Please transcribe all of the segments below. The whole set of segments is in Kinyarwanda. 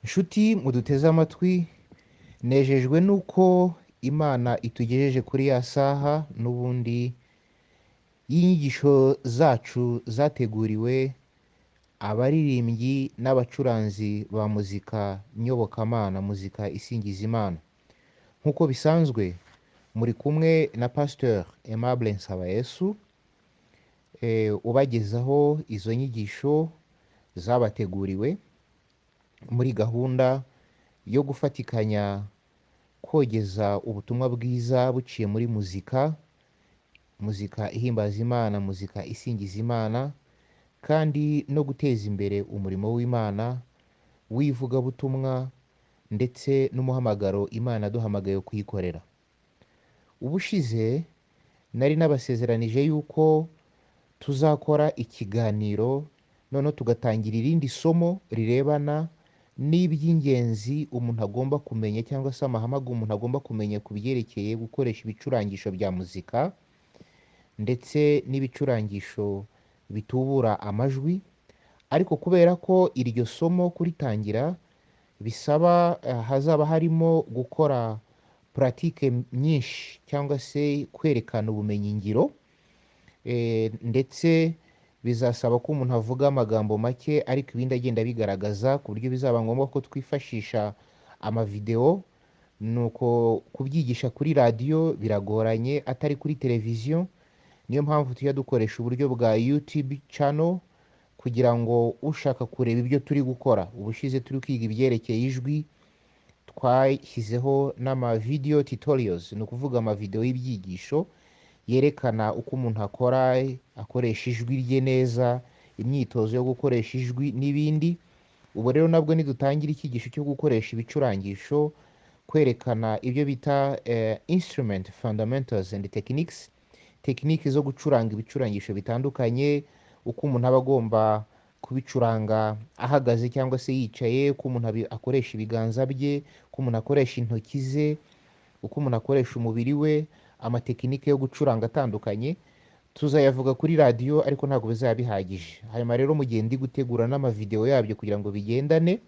Nshuti muduteze amatwi, nejejwe nuko Imana itugejeje kuri ya saha n'ubundi y'inyigisho zacu zateguriwe abaririmbyi n'abacuranzi ba muzika nyobokamana, muzika isingiza Imana. Nk'uko bisanzwe muri kumwe na Pasteur Aimable Nsabayesu, ubagezaho izo nyigisho zabateguriwe muri gahunda yo gufatikanya kogeza ubutumwa bwiza buciye muri muzika ihimbaza Imana, muzika isingiza Imana, kandi no guteza imbere umurimo w'Imana w'ivugabutumwa ndetse n'umuhamagaro Imana yaduhamagaye kuyikorera. Ubushize nari nabasezeranije yuko tuzakora ikiganiro noneho tugatangira irindi somo rirebana n'iby'ingenzi umuntu agomba kumenya cyangwa se amahame umuntu agomba kumenya ku byerekeye gukoresha ibicurangisho bya muzika ndetse n'ibicurangisho bitubura amajwi. Ariko kubera ko iryo somo kuritangira bisaba hazaba harimo gukora puratike nyinshi cyangwa se kwerekana ubumenyingiro, ndetse bizasaba ko umuntu avuga amagambo make ariko ibindi agenda bigaragaza, ku buryo bizaba ngombwa ko twifashisha amavideo. Nuko kubyigisha kuri radiyo biragoranye atari kuri televiziyo, niyo mpamvu tujya dukoresha uburyo bwa YouTube channel kugira ngo ushaka kureba ibyo turi gukora. Ubushize turi kwiga ibyerekeye ijwi, twashyizeho n'amavideo tutorials, ni ukuvuga amavideo y'ibyigisho yerekana uko umuntu akoresha ijwi rye neza, imyitozo yo gukoresha ijwi n'ibindi. Ubu rero nabwo nidutangira icyigisho cyo gukoresha ibicurangisho, kwerekana ibyo bita instrument fundamentals and techniques, tekiniki zo gucuranga ibicurangisho bitandukanye, uko umuntu aba agomba kubicuranga ahagaze cyangwa se yicaye, uko umuntu akoresha ibiganza bye, uko umuntu akoresha intoki ze, uko umuntu akoresha umubiri we, amatekinike yo gucuranga atandukanye, tuzayavuga kuri radiyo ariko ntabwo bizaba bihagije. Hanyuma rero mu gihe ndi gutegura n'amavideo yabyo kugira ngo bigendane,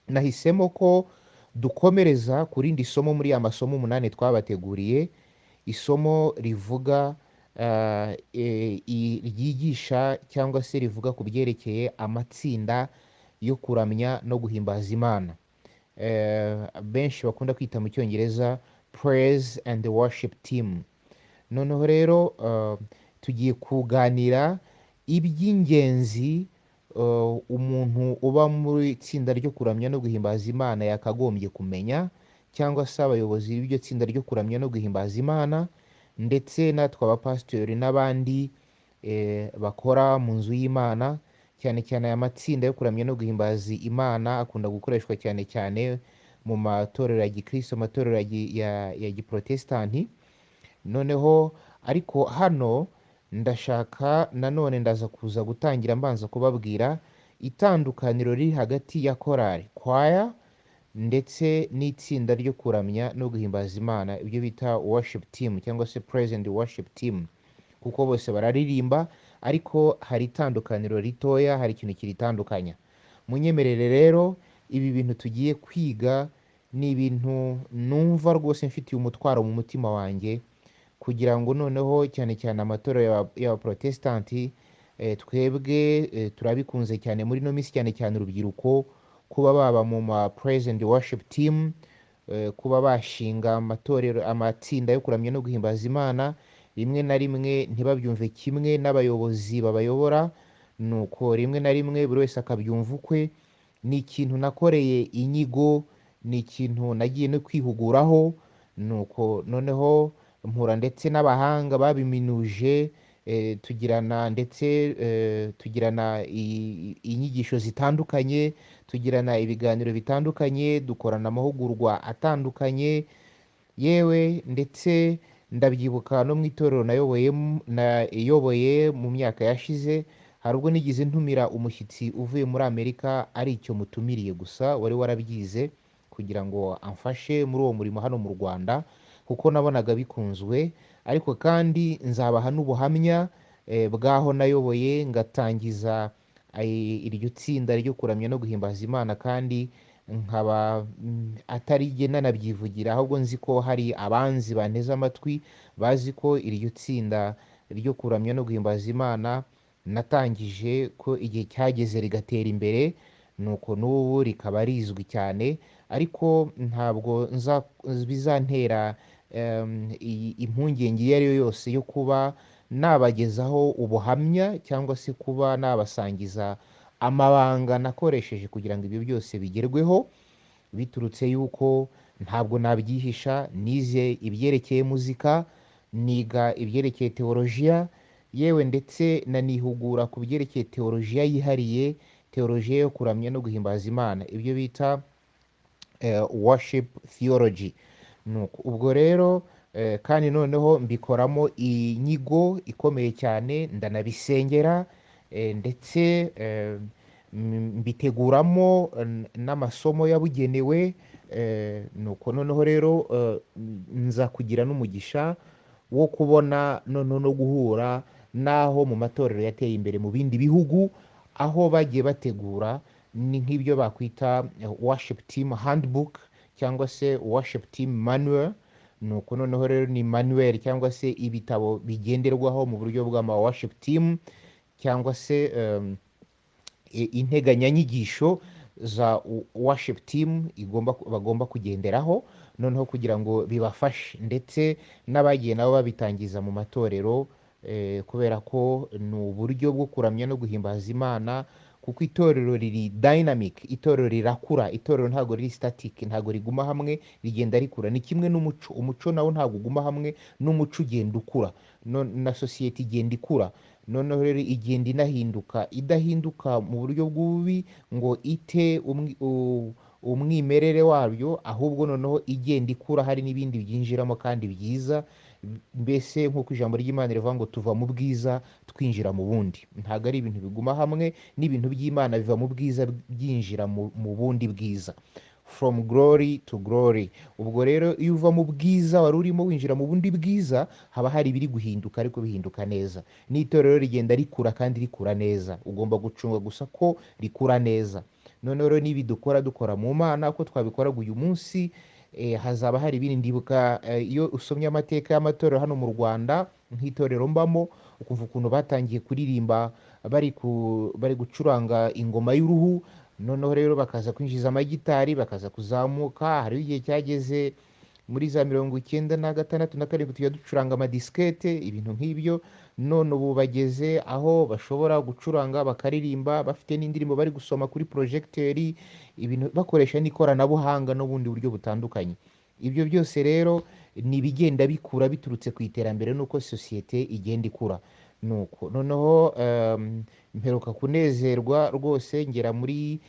nahisemo ko dukomereza ku rindi somo muri ya masomo 8 twabateguriye, isomo rivuga ryigisha cyangwa se rivuga ku byerekeye amatsinda yo kuramya no guhimbaza Imana, benshi bakunda kwita mu cyongereza praise and worship team. Noneho rero tugiye kuganira iby'ingenzi umuntu uba muri itsinda ryo kuramya no guhimbaza Imana yakagombye kumenya, cyangwa se abayobozi b'iryo tsinda ryo kuramya no guhimbaza Imana, ndetse natwe abapasitori n'abandi bakora mu nzu y'Imana. Cyane cyane aya matsinda yo kuramya no guhimbaza Imana akunda gukoreshwa cyane cyane mu matorero ya gikristo, amatorero ya giprotestanti. Noneho ariko hano ndashaka nanone ndaza kuza gutangira mbanza kubabwira itandukaniro riri hagati ya korali kwaya ndetse n'itsinda ryo kuramya no guhimbaza Imana, ibyo bita worship team cyangwa se praise and worship team, kuko bose bararirimba ariko hari itandukaniro ritoya, hari ikintu kiritandukanya. Munyemerere rero ibi bintu tugiye kwiga ni ibintu numva rwose mfitiye umutwaro mu mutima wanjye, kugira ngo noneho cyane cyane amatorero y'abaprotestanti, twebwe turabikunze cyane muri no minsi, cyane cyane urubyiruko, kuba baba mu ma praise and worship team, kuba bashinga amatorero, amatsinda yo kuramya no guhimbaza Imana. Rimwe na rimwe ntibabyumve kimwe n'abayobozi babayobora, nuko rimwe na rimwe buri wese akabyumva ukwe. Ni ikintu nakoreye inyigo, ni ikintu nagiye no kwihuguraho, nuko noneho mpura ndetse n'abahanga babiminuje, tugirana inyigisho zitandukanye, tugirana ibiganiro bitandukanye, dukorana amahugurwa atandukanye. Yewe ndetse ndabyibuka no mu itorero nayoboye mu myaka yashize, hari ubwo nigeze ntumira umushyitsi uvuye muri Amerika, ari icyo mutumiriye gusa wari warabyize, kugira ngo amfashe muri uwo murimo hano mu Rwanda, kuko nabonaga bikunzwe. Ariko kandi nzabaha n'ubuhamya bwaho nayoboye ngatangiza iryo tsinda ryo kuramya no guhimbaza Imana, kandi nkaba atari jye nanabyivugira, ahubwo nzi ko hari abanzi banteze amatwi bazi ko iryo tsinda ryo kuramya no guhimbaza Imana natangije ko igihe cyageze rigatera imbere, nuko n'ubu rikaba rizwi cyane, ariko ntabwo bizantera impungenge iyo ari yo yose yo kuba nabagezaho ubuhamya cyangwa se kuba nabasangiza amabanga nakoresheje kugira ngo ibyo byose bigerweho, biturutse yuko ntabwo nabyihisha. Nize ibyerekeye muzika, niga ibyerekeye teolojiya, yewe ndetse nanihugura ku byerekeye teolojiya yihariye, teolojiya yo kuramya no guhimbaza Imana, ibyo bita worship theology. Ubwo rero kandi noneho mbikoramo inyigo ikomeye cyane, ndanabisengera ndetse mbiteguramo n'amasomo yabugenewe. Nuko noneho rero nza kugira n'umugisha wo kubona noneho no guhura n'aho mu matorero yateye imbere mu bindi bihugu, aho bagiye bategura ni nk'ibyo bakwita worship team handbook cyangwa se worship team manual. Nuko noneho rero ni manuel cyangwa se ibitabo bigenderwaho mu buryo bw'ama worship team, cyangwa se integanyanyigisho za worship team bagomba kugenderaho, noneho kugira ngo bibafashe, ndetse n'abagiye nabo babitangiza mu matorero, kubera ko ni uburyo bwo kuramya no guhimbaza Imana, kuko itorero riri dynamic, itorero rirakura, itorero ntabwo riri static, ntabwo riguma hamwe, rigenda rikura. Ni kimwe n'umuco, umuco nawo ntabwo uguma hamwe, n'umuco ugenda ukura, na sosiyete igenda ikura, noneho rero igenda inahinduka, idahinduka mu buryo bw'ububi ngo ite umwimerere wabyo, ahubwo noneho igenda ikura, hari n'ibindi byinjiramo kandi byiza. Mbese nk'uko ijambo ry'Imana rivuga ngo tuva mu bwiza twinjira mu bundi, ntabwo ari ibintu biguma hamwe, n'ibintu by'Imana biva mu bwiza byinjira mu bundi bwiza, from glory to glory. Ubwo rero iyo uva mu bwiza wari urimo winjira mu bundi bwiza, haba hari ibiri guhinduka, ariko bihinduka neza. N'itorero rigenda rikura kandi rikura neza, ugomba gucunga gusa ko rikura neza. Noneho rero n'ibi dukora mu Mana uko twabikoraga uyu munsi, hazaba hari ibindi. Ndibuka iyo usomye amateka y'amatorero hano mu Rwanda, nk'itorero mbamo, ukumva ukuntu batangiye kuririmba bari gucuranga ingoma y'uruhu, noneho rero bakaza kwinjiza amagitari, bakaza kuzamuka. Hariho igihe cyageze muri za 1996 na 7 tujya ducuranga amadiskete, ibintu nk'ibyo. None ubu bageze aho bashobora gucuranga bakaririmba bafite n'indirimbo bari gusoma kuri projecteri, ibintu bakoresha n'ikoranabuhanga n'ubundi buryo butandukanye. Ibyo byose rero ni ibigenda bikura biturutse ku iterambere n'uko sosiyete igenda ikura. Nuko noneho mperuka kunezerwa rwose, ngera muri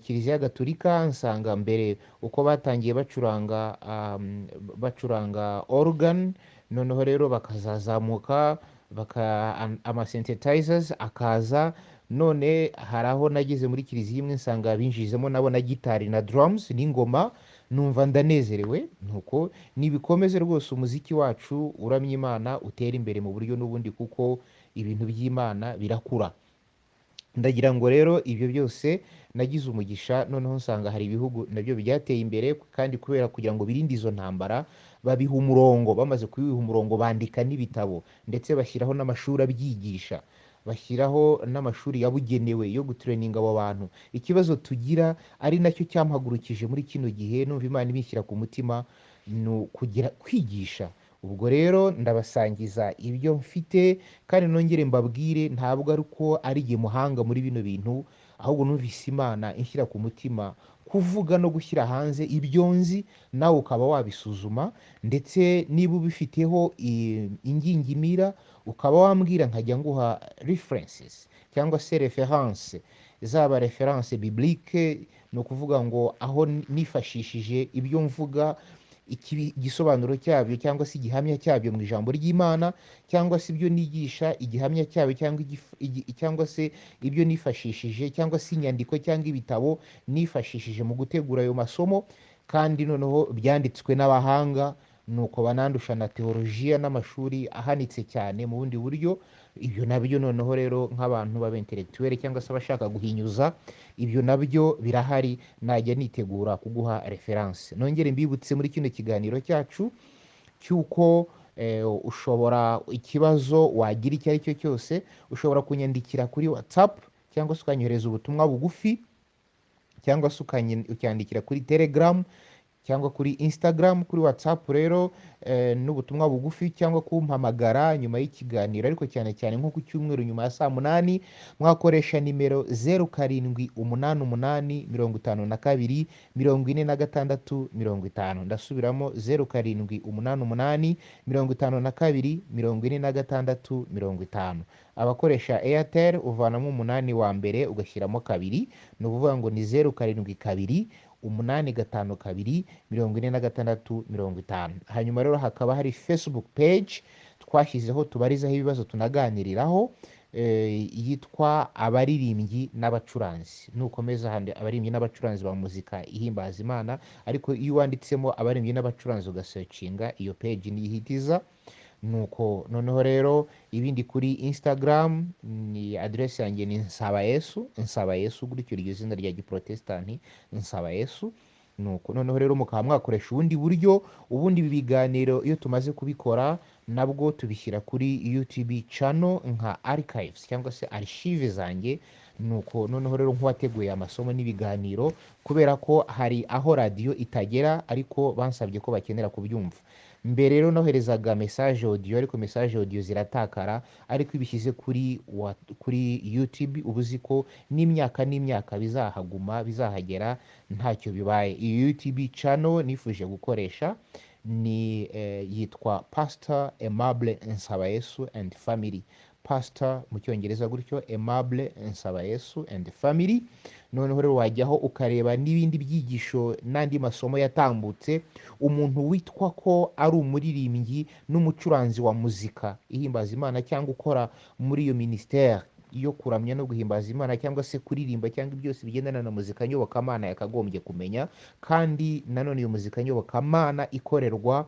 Kiliziya Gatolika, nsanga mbere uko batangiye bacuranga organ, noneho rero bakazazamuka ama-synthesizers akaza. None hari aho nageze muri kiliziya imwe nsanga binjizemo nabo na gitari na drums n'ingoma, numva ndanezerewe. Nuko nibikomeze rwose umuziki wacu uramya Imana utera imbere mu buryo n'ubundi, kuko ibintu by'Imana birakura. Ndagira ngo rero ibyo byose nagize umugisha, noneho nsanga hari ibihugu nabyo byateye imbere, kandi kubera kugira ngo birinde izo ntambara babiha umurongo, bamaze kubiha umurongo bandika n'ibitabo, ndetse bashyiraho n'amashuri abyigisha, bashyiraho n'amashuri yabugenewe yo gutureninga abo bantu. Ikibazo tugira ari nacyo cyampagurukije muri kino gihe, numva Imana ibishyira ku mutima, ni kwigisha. Ubwo rero ndabasangiza ibyo mfite, kandi nongere mbabwire, ntabwo ari uko ari jye muhanga muri bino bintu, ahubwo numvise Imana inshyira ku mutima kuvuga no gushyira hanze ibyo nzi, nawe ukaba wabisuzuma, ndetse niba ubifiteho ingingimira ukaba wambwira, nkajya nguha references cyangwa se reference, zaba reference biblique, ni ukuvuga ngo aho nifashishije ibyo mvuga, igisobanuro cyabyo cyangwa se igihamya cyabyo mu ijambo ry'Imana, cyangwa se ibyo nigisha igihamya cyabyo, cyangwa se ibyo nifashishije, cyangwa se inyandiko cyangwa ibitabo nifashishije mu gutegura ayo masomo, kandi noneho byanditswe n'abahanga, nuko banandusha na teolojiya n'amashuri ahanitse cyane mu bundi buryo. ibyo nabyo noneho rero nk'abantu b'abentelektuweli cyangwa se abashaka guhinyuza, ibyo nabyo birahari, najya nitegura kuguha referanse. Nongere mbibutse muri kino kiganiro cyacu cy'uko ushobora ikibazo wagira icyo ari cyo cyose, ushobora kunyandikira kuri WhatsApp cyangwa se ukanyohereza ubutumwa bugufi, cyangwa se ucyandikira kuri Telegram cyangwa kuri Instagram. Kuri WhatsApp rero n'ubutumwa bugufi cyangwa kumpamagara nyuma y'ikiganiro, ariko cyane cyane nko ku cyumweru nyuma ya saa munani, mwakoresha nimero 0788524650. Ndasubiramo 0788524650. Abakoresha Airtel uvanamo umunani wa mbere ugashyiramo kabiri, ni ukuvuga ngo ni 0722 hanyuma rero hakaba hari Facebook page twashyizeho tubarizaho ibibazo tunaganiriraho, yitwa abaririmbyi n'abacuranzi. Nukomeza handi abaririmbyi n'abacuranzi ba muzika ihimbaza Imana, ariko iyo wanditsemo abaririmbyi n'abacuranzi ugasearchinga, iyo page niyihitiza. Nuko noneho rero ibindi kuri Instagram, ni address yanjye ni Nsabayesu, gutyo iryo zina rya giprotestanti Nsabayesu. Nuko noneho rero mukaba mwakoresha ubundi buryo, ubundi ibi biganiro iyo tumaze kubikora nabwo tubishyira kuri YouTube channel nka archives cyangwa se archive zanjye. Nuko noneho rero nk'uwateguye amasomo n'ibiganiro, kubera ko hari aho radiyo itagera, ariko bansabye ko bakenera kubyumva. Mbere rero noherezaga message audio, ariko message audio ziratakara, ariko ibishyize kuri YouTube uba uzi ko n'imyaka bizahaguma, bizahagera ntacyo bibaye. Iyi YouTube channel nifuje gukoresha ni yitwa Pastor Aimable Nsabayesu and Family. Pastor mu cyongereza gutyo, Aimable Nsabayesu and Family. Noneho rero wajyaho ukareba n'ibindi byigisho n'andi masomo yatambutse. Umuntu witwa ko ari umuririmbyi n'umucuranzi wa muzika ihimbaza Imana, cyangwa ukora muri iyo ministère yo kuramya no guhimbaza Imana, cyangwa se kuririmba, cyangwa byose bigendana na muzika nyobokamana, yakagombye kumenya. Kandi nanone iyo muzika nyobokamana ikorerwa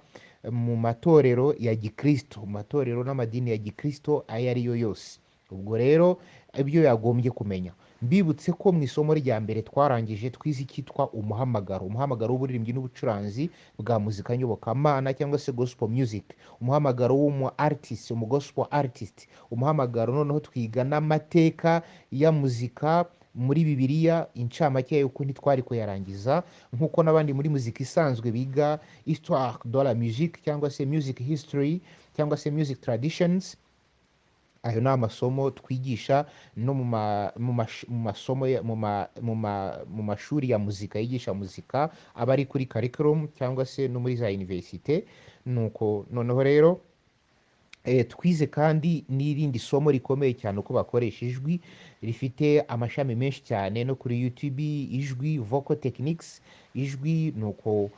mu matorero ya Gikristo, mu matorero n'amadini ya Gikristo ayo ari yo yose. Ubwo rero ibyo yagombye kumenya. Mbibutse ko mu isomo rya mbere twarangije twize icyitwa umuhamagaro w'uburirimbyi n'ubucuranzi bwa muzika nyobokamana cyangwa se gospel music, umuhamagaro w'umu artist, umu gospel artist, umuhamagaro. Noneho twiga n'amateka ya muzika muri Bibiliya, incamake yayo uko ntitwari kuyarangiza, nk'uko n'abandi muri muzika isanzwe biga histoire de la musique cyangwa se music history cyangwa se music traditions. Ayo ni amasomo twigisha no mu mashuri ya muzika yigisha muzika aba ari kuri curriculum cyangwa se no muri za universite. Nuko noneho rero twize kandi n'irindi somo rikomeye cyane, uko bakoresha ijwi, rifite amashami menshi cyane no kuri YouTube. Ijwi, vocal techniques, ijwi nuko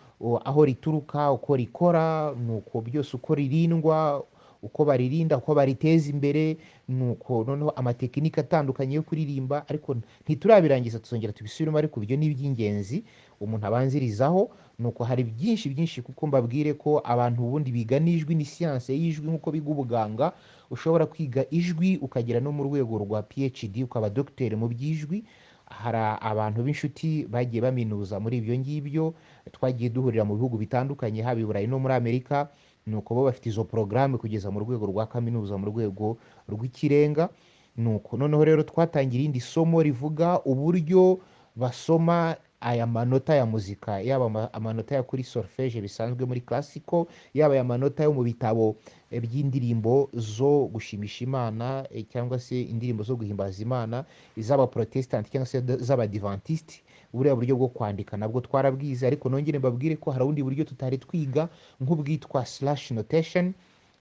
aho rituruka, uko rikora, nuko byose uko ririndwa, uko baririnda, uko bariteza imbere. Nuko noneho amatekinike atandukanye yo kuririmba, ariko ntiturabirangiza, tuzongera tubisubiremo, ariko ibyo ni iby'ingenzi umuntu abanzirizaho. Nuko hari byinshi, kuko mbabwire ko abantu ubundi biga n'ijwi, ni siyanse y'ijwi, nk'uko biga ubuganga. Ushobora kwiga ijwi ukagera no mu rwego rwa PhD, ukaba dogiteri mu by'ijwi. Hari abantu b'inshuti bagiye baminuza muri ibyo ngibyo, twagiye duhurira mu bihugu bitandukanye, haba i Burayi no muri Amerika. Nuko bo bafite izo porogaramu kugeza mu rwego rwa kaminuza, mu rwego rw'ikirenga. Nuko noneho rero twatangira irindi somo rivuga uburyo basoma aya manota ya muzika, yaba amanota ya kuri solfège bisanzwe muri classical, yaba aya manota yo mu bitabo by'indirimbo zo gushimisha Imana, cyangwa se indirimbo zo guhimbaza Imana, iz'abaprotestant cyangwa se z'abadivantiste. Buriya buryo bwo kwandika nabwo twarabwize, ariko nongere mbabwire ko hari ubundi buryo tutari twiga, nk'ubwitwa slash notation.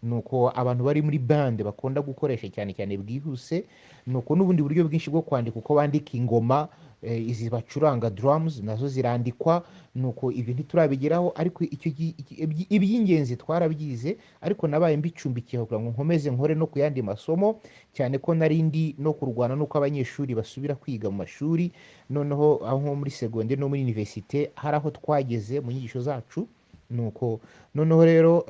Nuko abantu bari muri band bakunda gukoresha cyane cyane bwihuse. Nuko n'ubundi buryo bwinshi bwo kwandika, uko bandika ingoma, izi bacuranga drums nazo zirandikwa. Nuko ibyo ntiturabigeraho, ariko iby'ingenzi twarabyize, ariko nabaye mbicumbikiye kugira ngo nkomeze nkore no ku yandi masomo, cyane ko narindi no kurwana n'uko abanyeshuri basubira kwiga mu mashuri. Noneho aho muri secondaire no muri universite hari aho twageze mu nyigisho zacu. Nuko noneho rero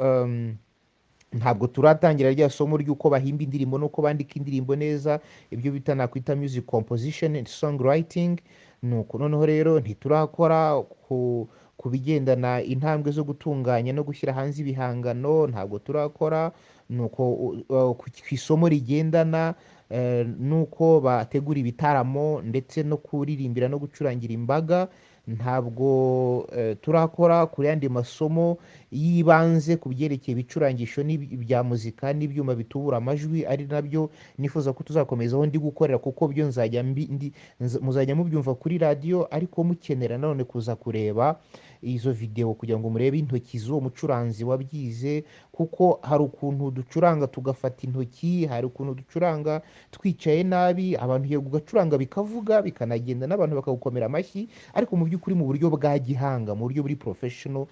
ntabwo turatangira rya somo ry'uko bahimba indirimbo n'uko bandika indirimbo neza, ibyo bita nakwita music composition and songwriting. Nuko noneho rero ntiturakora ku bigendana intambwe zo gutunganya no gushyira hanze ibihangano, ntabwo turakora nuko ku isomo rigendana nuko bategura ibitaramo ndetse no kuririmbira no gucurangira imbaga, ntabwo turakora ku yandi masomo yibanze ku byerekeye ibicurangisho bya muzika n'ibyuma bitubura amajwi, ari nabyo nifuza ko tuzakomezaho ndi gukorera, kuko byo muzajya mubyumva kuri radiyo, ariko mukenera nanone kuza kureba izo videwo kugira ngo murebe intoki z'uwo mucuranzi wabyize, kuko hari ukuntu ducuranga tugafata intoki, hari ukuntu ducuranga twicaye nabi, abantu yego ugacuranga bikavuga bikanagenda n'abantu bakagukomera amashyi, ariko mu by'ukuri mu buryo bwa gihanga, mu buryo buri professional,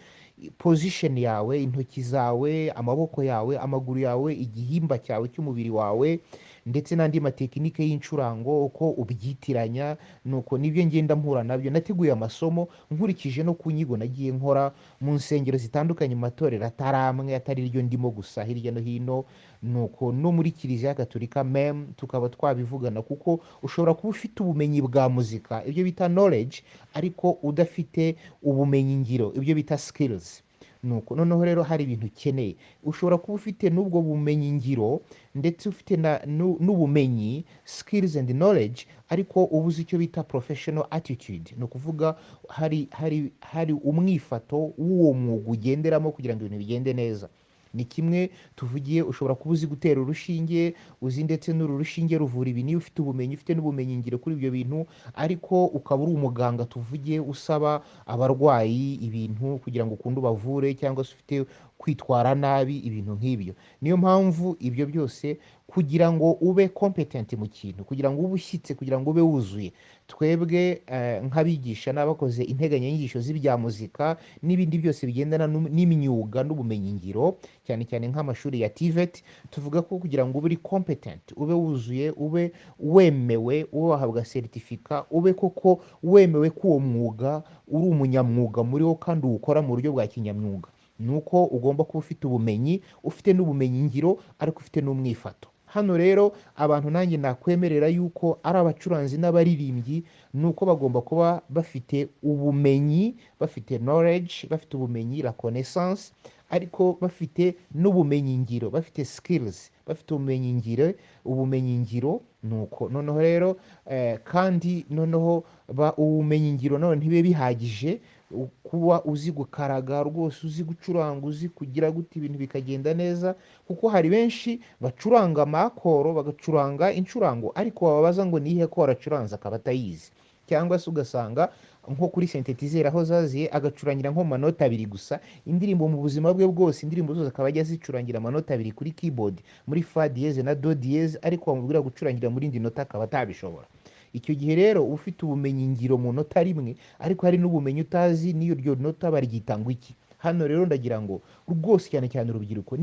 position yawe, intoki zawe, amaboko yawe, amaguru yawe, igihimba cyawe cy'umubiri wawe, ndetse n'andi matekinike y'incurango uko ubyitiranya, nuko nibyo ngenda mpura nabyo. Nateguye amasomo nkurikije no ku nyigo nagiye nkora mu nsengero zitandukanye, mu matorero atari amwe, atari ryo ndimo gusa, hirya no hino, nuko no muri kiliziya gatolika mem tukaba twabivugana, kuko ushobora kuba ufite ubumenyi bwa muzika, ibyo bita knowledge, ariko udafite ubumenyi ngiro, ibyo bita skills. Nuko noneho rero hari ibintu ukeneye, ushobora kuba ufite n'ubwo bumenyi ngiro ndetse ufite n'ubumenyi skills and knowledge, ariko ubuze icyo bita professional attitude, ni ukuvuga hari umwifato w'uwo mwuga ugenderamo kugira ngo ibintu bigende neza. Ni kimwe tuvugiye, ushobora kuba uzi gutera urushinge, uzi ndetse n'uru rushinge ruvura ibi, niba ufite ubumenyi, ufite n'ubumenyi ngiro kuri ibyo bintu, ariko ukaba uri umuganga tuvugiye usaba abarwayi ibintu kugira ngo ukunde ubavure, cyangwa se ufite kwitwara nabi, ibintu nk'ibyo. Niyo mpamvu ibyo byose, kugira ngo ube competent mu kintu, kugira ngo ube ushyitse, kugira ngo ube wuzuye, twebwe nk'abigisha n'abakoze integanyanyigisho z'ibya muzika n'ibindi byose bigendana n'imyuga n'ubumenyingiro, cyane cyane nk'amashuri ya TVET, tuvuga ko kugira ngo ube uri competent, ube wuzuye, ube wemewe, ube wahabwa seritifika, ube koko wemewe ko uwo mwuga uri umunyamwuga muri wo kandi uwukora mu buryo bwa kinyamwuga, ni uko ugomba kuba ufite ubumenyi, ufite n'ubumenyi ngiro, ariko ufite n'umwifato. Hano rero abantu nanjye nakwemerera yuko ari abacuranzi n'abaririmbyi, ni uko bagomba kuba bafite ubumenyi, bafite knowledge, bafite ubumenyi la connaissance, ariko bafite n'ubumenyi ngiro, bafite skills, bafite ubumenyi ngiro. Nuko noneho rero kandi noneho ubumenyi ngiro none ntibibe bihagije kuba uzi gukaraga rwose, uzi gucuranga, uzi kugira gute ibintu bikagenda neza, kuko hari benshi bacuranga amakoro, bagacuranga incurango, ariko wababaza ngo nihe ko aracuranza akaba atayizi, cyangwa se ugasanga nko kuri synthetizer aho zaziye agacurangira nko manota abiri gusa, indirimbo mu buzima bwe bwose, indirimbo zose akaba ajya zicurangira amanota abiri kuri keyboard, muri fa dieze na do dieze, ariko wamubwira gucurangira muri indi nota akaba atabishobora. Icyo gihe rero uba ufite ubumenyi ngiro mu nota rimwe, ariko hari n'ubumenyi utazi n'iyo ryo nota baryita ngo iki. Hano rero ndagira ngo rwose cyane cyane urubyiruko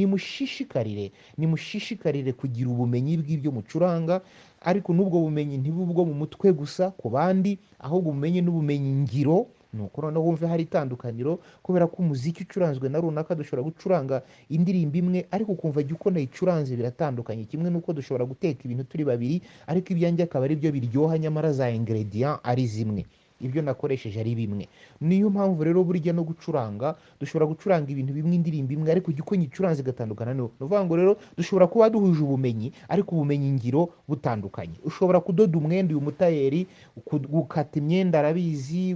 nimushishikarire kugira ubumenyi bw'ibyo mucuranga, ariko n'ubwo bumenyi ntibube ubwo mu mutwe gusa ku bandi, ahubwo ubumenyi n'ubumenyi ngiro. Nuko noneho wumve hari itandukaniro, kubera ko umuziki ucuranzwe na runaka dushobora gucuranga indirimbo imwe, ariko ukumva jya uko nayicuranze biratandukanye, kimwe n'uko dushobora guteka ibintu turi babiri, ariko ibyanjye akaba ari byo biryoha, nyamara za ingredient ari zimwe, ibyo nakoresheje ari bimwe. Niyo mpamvu rero burya no gucuranga, dushobora gucuranga ibintu bimwe, indirimbo imwe, ariko jya uko nyicuranze igatandukana. Ni ukuvuga ngo rero dushobora kuba duhuje ubumenyi, ariko ubumenyi ngiro butandukanye. Ushobora kudoda umwenda, uyu mutayeri gukata imyenda arabizi,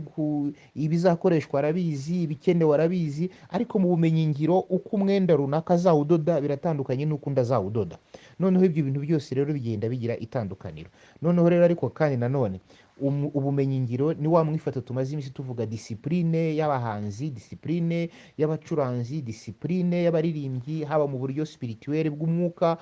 ibizakoreshwa arabizi, ibikenewe arabizi, ariko mu bumenyi ngiro uko umwenda runaka azawudoda biratandukanye n'uko undi azawudoda. Noneho ibyo bintu byose rero bigenda bigira itandukaniro. Noneho rero ariko kandi nanone ubumenyi ngiro ni wa mwifata tumaze iminsi tuvuga, disipurine y'abahanzi, disipurine y'abacuranzi, disipurine y'abaririmbyi, haba mu buryo spirituel bw'umwuka,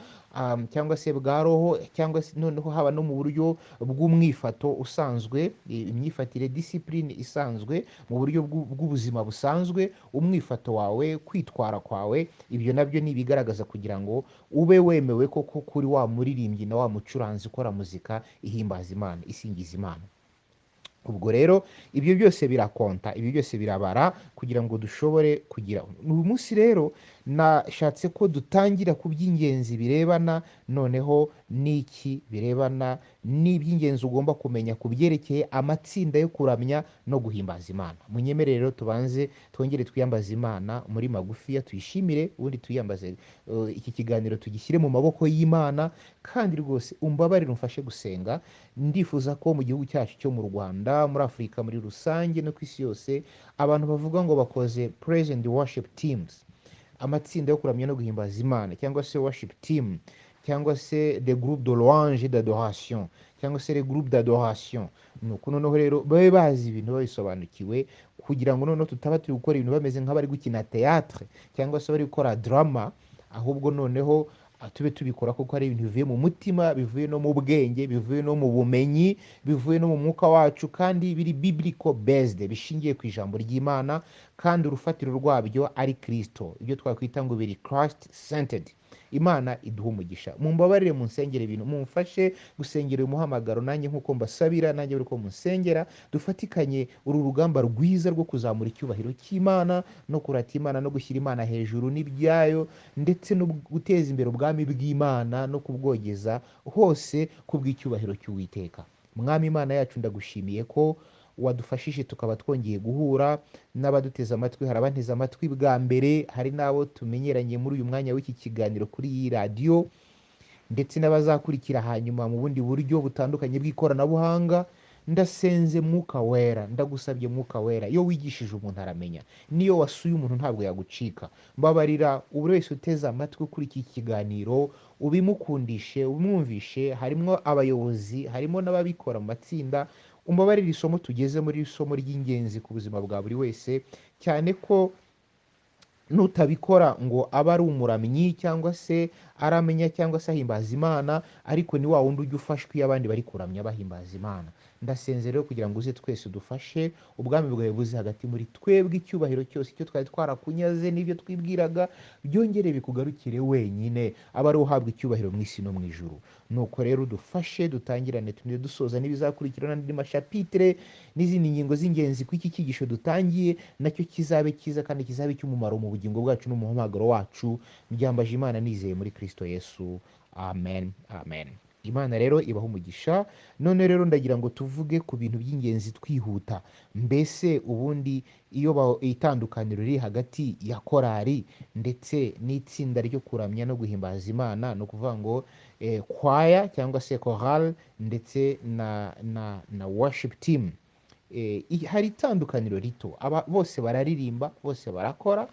cyangwa se bwa roho, cyangwa se noneho haba no mu buryo bw'umwifato usanzwe, imyifatire, disipurine isanzwe mu buryo bw'ubuzima busanzwe, umwifato wawe, kwitwara kwawe, ibyo nabyo ni ibigaragaza kugira ngo ube wemewe koko kuri wa muririmbyi na wa mucuranzi ukora muzika ihimbaza Imana, isingiza Imana. Ubwo rero ibyo byose birakonta, ibyo byose birabara kugira ngo dushobore kugira. Uyu munsi rero nashatse ko dutangira ku by'ingenzi birebana noneho n'iki birebana n'iby'ingenzi ugomba kumenya ku byerekeye amatsinda yo kuramya no guhimbaza Imana. Munyemerere rero tubanze twongere twiyambaze Imana muri magufiya, tuyishimire ubundi tuyambaze. Iki kiganiro tugishyire mu maboko y'Imana, kandi rwose umbabarire umfashe gusenga. Ndifuza ko mu gihugu cyacu cyo mu Rwanda, muri Afurika muri rusange no ku isi yose, abantu bavuga ngo bakoze praise and worship teams, amatsinda yo kuramya no guhimbaza Imana, cyangwa se worship team, cyangwa se the groupe de louange d'adoration, cyangwa se le groupe d'adoration. Nuko noneho rero babe bazi ibintu babisobanukiwe, kugira ngo noneho tutaba turi gukora ibintu bameze nk'abari gukina théâtre cyangwa se bari gukora drama, ahubwo noneho tube tubikora kuko ari ibintu bivuye mu mutima, bivuye no mu bwenge, bivuye no mu bumenyi, bivuye no mu mwuka wacu, kandi biri biblical based, bishingiye ku ijambo ry'Imana, kandi urufatiro rwabyo ari Kristo, ibyo twakwita ngo biri Christ centered. Imana iduha umugisha. Mumbabarire munsengere ibintu, mumfashe gusengera uyu muhamagaro, nanjye nk'uko mbasabira, nanjye uriko munsengera, dufatikanye uru rugamba rwiza rwo kuzamura icyubahiro cy'Imana no kurata Imana no gushyira Imana hejuru n'ibyayo, ndetse no guteza imbere ubwami bw'Imana no kubwogeza hose kubw'icyubahiro cy'Uwiteka. Mwami Imana yacu, ndagushimiye ko wadufashije tukaba twongeye guhura n'abaduteze amatwi. Hari abanteze amatwi bwa mbere, hari n'abo tumenyeranye muri uyu mwanya w'iki kiganiro kuri iyi radiyo, ndetse n'abazakurikira hanyuma mu bundi buryo butandukanye bw'ikoranabuhanga. Ndasenze Mwuka Wera, ndagusabye Mwuka Wera, iyo wigishije umuntu aramenya, niyo wasuye umuntu ntabwo yagucika. Mbabarira buri wese uteze amatwi kuri iki kiganiro, ubimukundishe, ubimwumvishe. Harimo abayobozi, harimo n'ababikora mu matsinda. Umbabarire isomo tugeze muri isomo ry'ingenzi ku buzima bwa buri wese, cyane ko nutabikora ngo abe ari umuramyi cyangwa se aramenya cyangwa se ahimbaza Imana, ariko ni wa wundi ujya ufashwa iyo abandi bari kuramya bahimbaza Imana. Ndasenze rero kugira ngo uze twese dufashe, ubwami bwawe buze hagati muri twebwe, icyubahiro cyose icyo twari twarakunyaze n'ibyo twibwiraga byongere bikugarukire wenyine, aba ari uhabwa icyubahiro mu isi no mu ijuru. Nuko rero dufashe, dutangirane tunire dusoza n'ibizakurikira n'andi mashapitire n'izindi ngingo z'ingenzi ku iki cyigisho dutangiye, nacyo kizabe cyiza kandi kizabe cy'umumaro mu bugingo bwacu no mu muhamagaro wacu. Mbyambaje Imana nizeye muri Kristo Yesu, amen, amen. Imana rero ibaha umugisha. None rero ndagira ngo tuvuge ku bintu by'ingenzi twihuta. Mbese ubundi iyo itandukaniro riri hagati ya korari ndetse n'itsinda ryo kuramya no guhimbaza Imana, no kuvuga ngo choir cyangwa se chorale ndetse na worship team, hari itandukaniro rito. Bose bararirimba, bose barakora,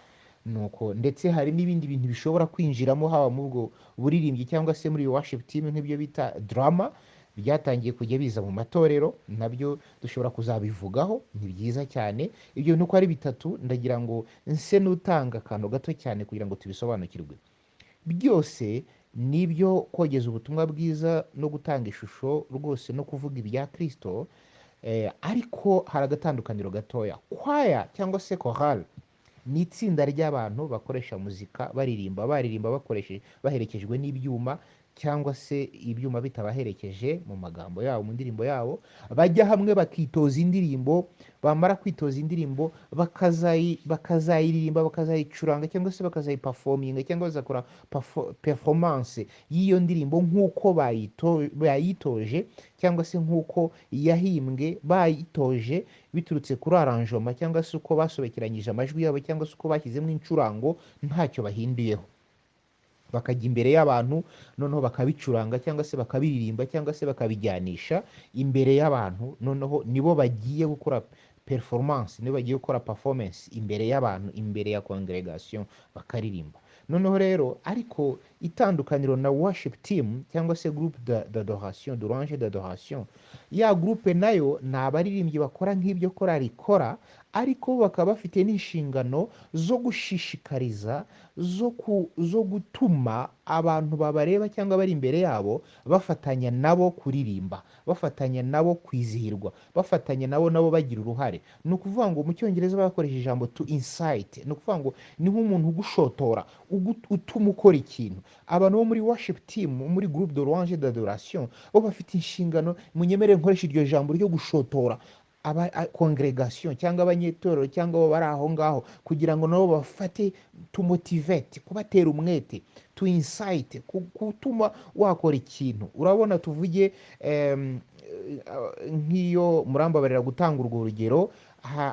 nuko ndetse hari n'ibindi bintu bishobora kwinjiramo, haba mu bwo buririmbyi cyangwa se muri worship team, nk'ibyo bita drama, byatangiye kujya biza mu matorero, nabyo dushobora kuzabivugaho. Ni byiza cyane ibyo bintu uko ari bitatu. Ndagira ngo nse n'utanga akantu gato cyane kugira ngo tubisobanukirwe. Byose nibyo kogeza ubutumwa bwiza no gutanga ishusho rwose no kuvuga ibya Kristo, ariko hari agatandukaniro gatoya. Choir cyangwa se chorale ni itsinda ry'abantu bakoresha muzika, baririmba baherekejwe n'ibyuma, cyangwa se ibyuma bitabaherekeje mu magambo yabo, mu ndirimbo yabo. Bajya hamwe bakitoza indirimbo, bamara kwitoza indirimbo bakazayiririmba, bakazayicuranga, cyangwa se bakazayiperforminga, cyangwa bazakora performance y'iyo ndirimbo nk'uko bayitoje, cyangwa se nk'uko yahimbwe bayitoje, biturutse kuri arrangement, cyangwa se uko basobekeranyije amajwi yabo, cyangwa se uko bashyizemo incurango, ntacyo bahinduyeho. Bakajya imbere y'abantu noneho bakabicuranga, cyangwa se bakabiririmba, cyangwa se bakabijyanisha imbere y'abantu. Noneho nibo bagiye gukora performance, nibo bagiye gukora performance imbere y'abantu, imbere ya congregation, bakaririmba. Noneho rero ariko itandukaniro na worship team cyangwa se groupe d'adoration, de louange d'adoration, ya groupe nayo ni abaririmbyi bakora nk'ibyo korali ikora, ariko bakaba bafite n'inshingano zo gushishikariza, zo gutuma abantu babareba cyangwa bari imbere yabo bafatanya nabo kuririmba, bafatanya nabo kwizihirwa, bafatanya nabo bagira uruhare. Ni ukuvuga ngo mu cyongereza bakoresha ijambo to incite, ni ukuvuga ngo ni nk'umuntu ugushotora, utuma ukora ikintu. Abantu bo muri worship team, muri groupe de louange d'adoration, bo bafite inshingano, munyemerere nkoresha iryo jambo ryo gushotora, congregation cyangwa abanyetorero cyangwa abo bari aho ngaho, kugira ngo nabo bafate, to motivate, kubatera umwete, to insight, gutuma wakora ikintu. Urabona, tuvuge nk'iyo murambabarira gutanga urwo rugero,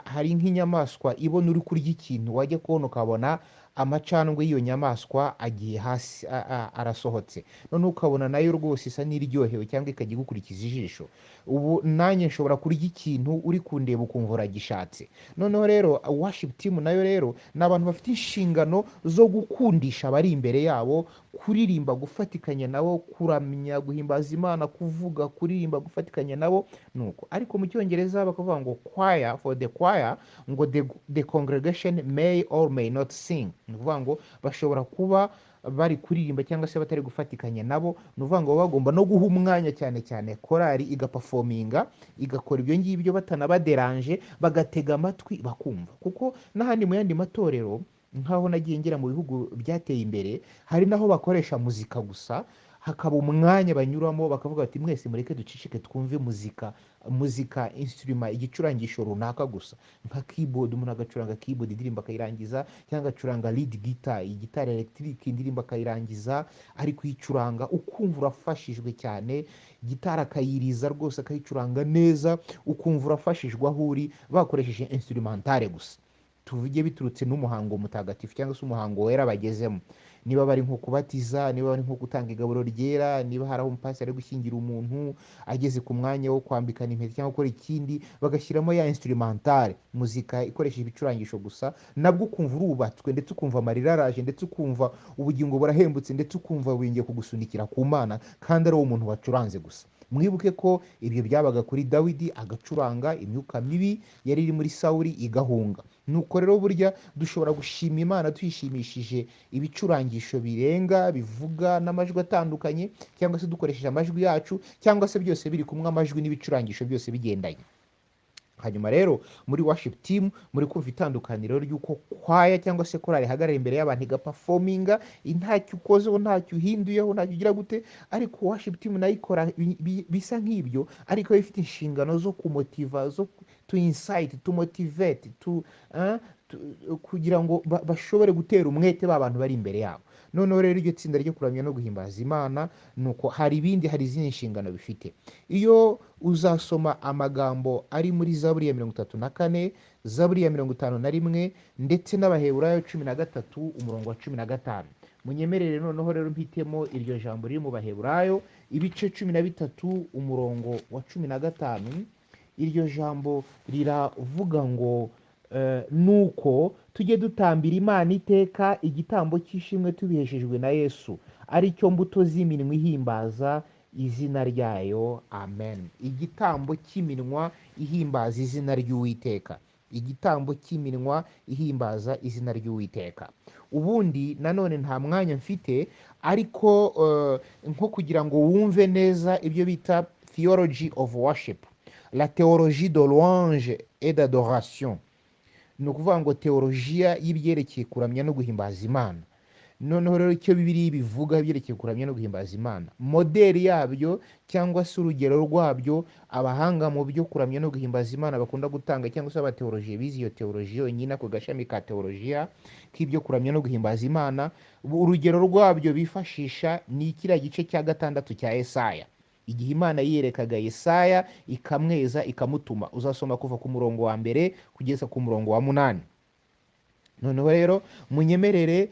hari nk'inyamaswa ibona uri kurya ikintu, wajya kubona ukabona amacandwe y'iyo nyamaswa agiye hasi, arasohotse, none ukabona nayo rwose isa n'iryohewe cyangwa ikajya igukurikiza ijisho. Ubu nanjye nshobora kurya ikintu uri kundeba ukumva uragishatse. Noneho rero worship team nayo rero ni abantu bafite inshingano zo gukundisha abari imbere yabo, kuririmba, gufatikanya nabo, kuramya, guhimbaza Imana, kuvuga, kuririmba, gufatikanya nabo. Nuko ariko mu cyongereza bakavuga ngo choir, for the choir, ngo the congregation may or may not sing. Ni ukuvuga ngo bashobora kuba bari kuririmba cyangwa se batari gufatikanya nabo. Ni ukuvuga ngo bagomba no guha umwanya cyane cyane korali igaperforminga, igakora ibyo ngibyo batanabaderanje, bagatega amatwi bakumva. Kuko n'ahandi mu yandi matorero nk'aho nagiye ngera mu bihugu byateye imbere, hari naho bakoresha muzika gusa, hakaba umwanya banyuramo bakavuga bati mwese mureke duceceke twumve muzika instrument, igicurangisho runaka gusa, nka keyboard, umuntu agacuranga keyboard indirimbo akayirangiza, cyangwa agacuranga lead guitar, igitari electric, indirimbo akayirangiza ari kuyicuranga, ukumva urafashijwe cyane, gitari akayiriza rwose akayicuranga neza, ukumva urafashijwe aho uri, bakoresheje instrumentale gusa. Tuvuge biturutse n'umuhango mutagatifu cyangwa se umuhango wera bagezemo, niba bari nko kubatiza, niba bari nko gutanga igaburo ryera, niba hari aho umupasiteri ari gushyingira umuntu, ageze ku mwanya wo kwambikana impeta cyangwa gukora ikindi, bagashyiramo ya instrumentale, muzika ikoresheje ibicurangisho gusa, nabwo ukumva urubatswe, ndetse ukumva amarira araje, ndetse ukumva ubugingo burahembutse, ndetse ukumva wingiye kugusunikira ku Mana, kandi ari uwo muntu wacuranze gusa. Mwibuke ko ibyo byabaga kuri Dawidi, agacuranga, imyuka mibi yari iri muri Sawuli igahunga. Nuko rero burya dushobora gushima Imana tuyishimishije ibicurangisho birenga, bivuga n'amajwi atandukanye, cyangwa se dukoresheje amajwi yacu, cyangwa se byose biri kumwe, amajwi n'ibicurangisho byose bigendanye. Hanyuma rero muri worship team muri kumva itandukaniro ry'uko kwaya cyangwa se korali ihagarara imbere y'abantu igaperforminga, ntacyo ukozeho, ntacyo uhinduyeho, ntacyo ugira gute, ariko worship team nayo ikora bisa nk'ibyo, ariko ifite inshingano zo kumotiva, zo to insight, to motivate, kugira ngo bashobore gutera umwete ba bantu bari imbere yabo. Noneho rero iryo tsinda ryo kuramya no guhimbaza Imana, nuko hari izindi nshingano bifite. Iyo uzasoma amagambo ari muri Zaburi ya 34, Zaburi ya 51, ndetse n'Abaheburayo 13 umurongo wa 15, munyemerere noneho rero mpitemo iryo jambo riri mu Baheburayo ibice 13 umurongo wa 15. Iryo jambo riravuga ngo nuko tujye dutambira Imana iteka igitambo cy'ishimwe tubiheshejwe na Yesu, ari cyo mbuto z'iminwa ihimbaza izina ryayo. Amen. Igitambo cy'iminwa ihimbaza izina ry'Uwiteka, igitambo cy'iminwa ihimbaza izina ry'Uwiteka. Ubundi nanone nta mwanya mfite, ariko nko kugira ngo wumve neza ibyo bita theology of worship, la théologie de louange et d'adoration, ni ukuvuga ngo teolojiya y'ibyerekeye kuramya no guhimbaza Imana. Noneho rero icyo Bibiliya bivuga ibyerekeye kuramya no guhimbaza Imana, modeli yabyo cyangwa se urugero rwabyo, abahanga mu byo kuramya no guhimbaza Imana bakunda gutanga, cyangwa se abateolojiya bize iyo teolojiya yonyine, ako gashami ka teolojiya k'ibyo kuramya no guhimbaza Imana, urugero rwabyo bifashisha ni kiriya gice cya 6 cya Yesaya, igihe Imana yiyerekaga Yesaya ikamweza ikamutuma. Uzasoma kuva ku murongo wa 1 kugeza ku murongo wa 8. Noneho rero munyemerere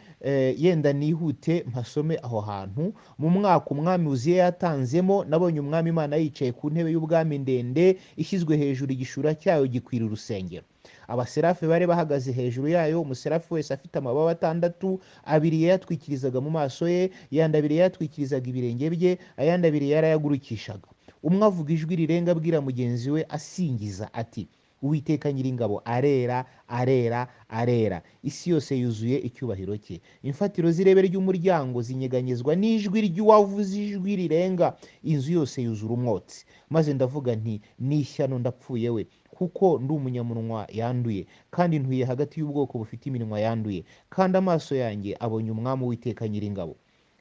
yenda nihute mpasome aho hantu. Mu mwaka umwami Uziya yatanzemo, nabonye umwami Imana yicaye ku ntebe y'ubwami ndende, ishyizwe hejuru, igishura cyayo gikwira urusengero. Abaserafi bari bahagaze hejuru yayo, umuserafi wese afite amababa 6, abiri yayatwikirizaga mu maso ye, yandi abiri yayatwikirizaga ibirenge bye, ayandi abiri yarayagurukishaga. Umwe avuga ijwi rirenga abwira mugenzi we asingiza ati, Uwiteka Nyiringabo arera, arera, arera, isi yose yuzuye icyubahiro cye. Imfatiro z'irebe ry'umuryango zinyeganyezwa n'ijwi ry'uwavuze ijwi rirenga, inzu yose yuzura umwotsi. Maze ndavuga nti, ni ishyano ndapfuye we, kuko ndi umunyamunwa yanduye, kandi ntuye hagati y'ubwoko bufite iminwa yanduye, kandi amaso yanjye abonye umwami Uwiteka Nyiringabo.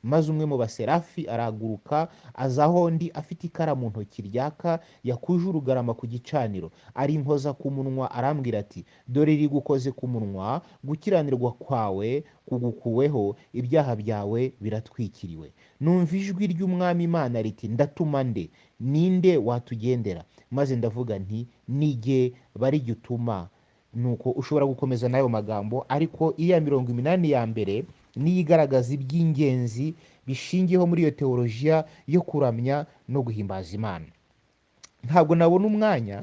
maze umwe mu baserafi arahaguruka aza aho undi afite ikara mu ntoki ryaka yakuje urugarama ku gicaniro arinkoza ku munwa arambwira ati dore rigukoze ku munwa gukiranirwa kwawe kugukuweho ibyaha byawe biratwikiriwe. Numva ijwi ry'umwami Imana riti ndatuma nde, ninde watugendera? Maze ndavuga nti nige bari jye utuma. Nuko ushobora gukomeza n'ayo magambo, ariko iriya 80 ya mbere niyo igaragaza iby'ingenzi bishingiyeho muri iyo teolojiya yo kuramya no guhimbaza Imana. Ntabwo nabona umwanya,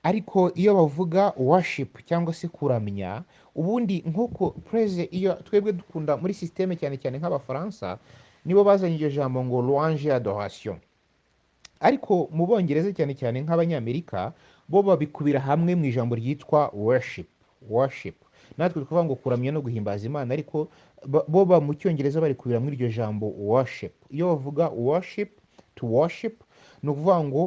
ariko iyo bavuga worship cyangwa se kuramya, ubundi nk'uko praise, iyo twebwe dukunda muri systeme cyane cyane nk'abafaransa nibo bazanye iryo jambo ngo louange adoration, ariko mu Bongereza cyane cyane nk'Abanyamerika bo babikubira hamwe mu ijambo ryitwa worship. Natwe tukavuga ngo kuramya no guhimbaza Imana, ariko bo mu Cyongereza bari kubira muri iryo jambo worship. Iyo bavuga worship, to worship, ni ukuvuga ngo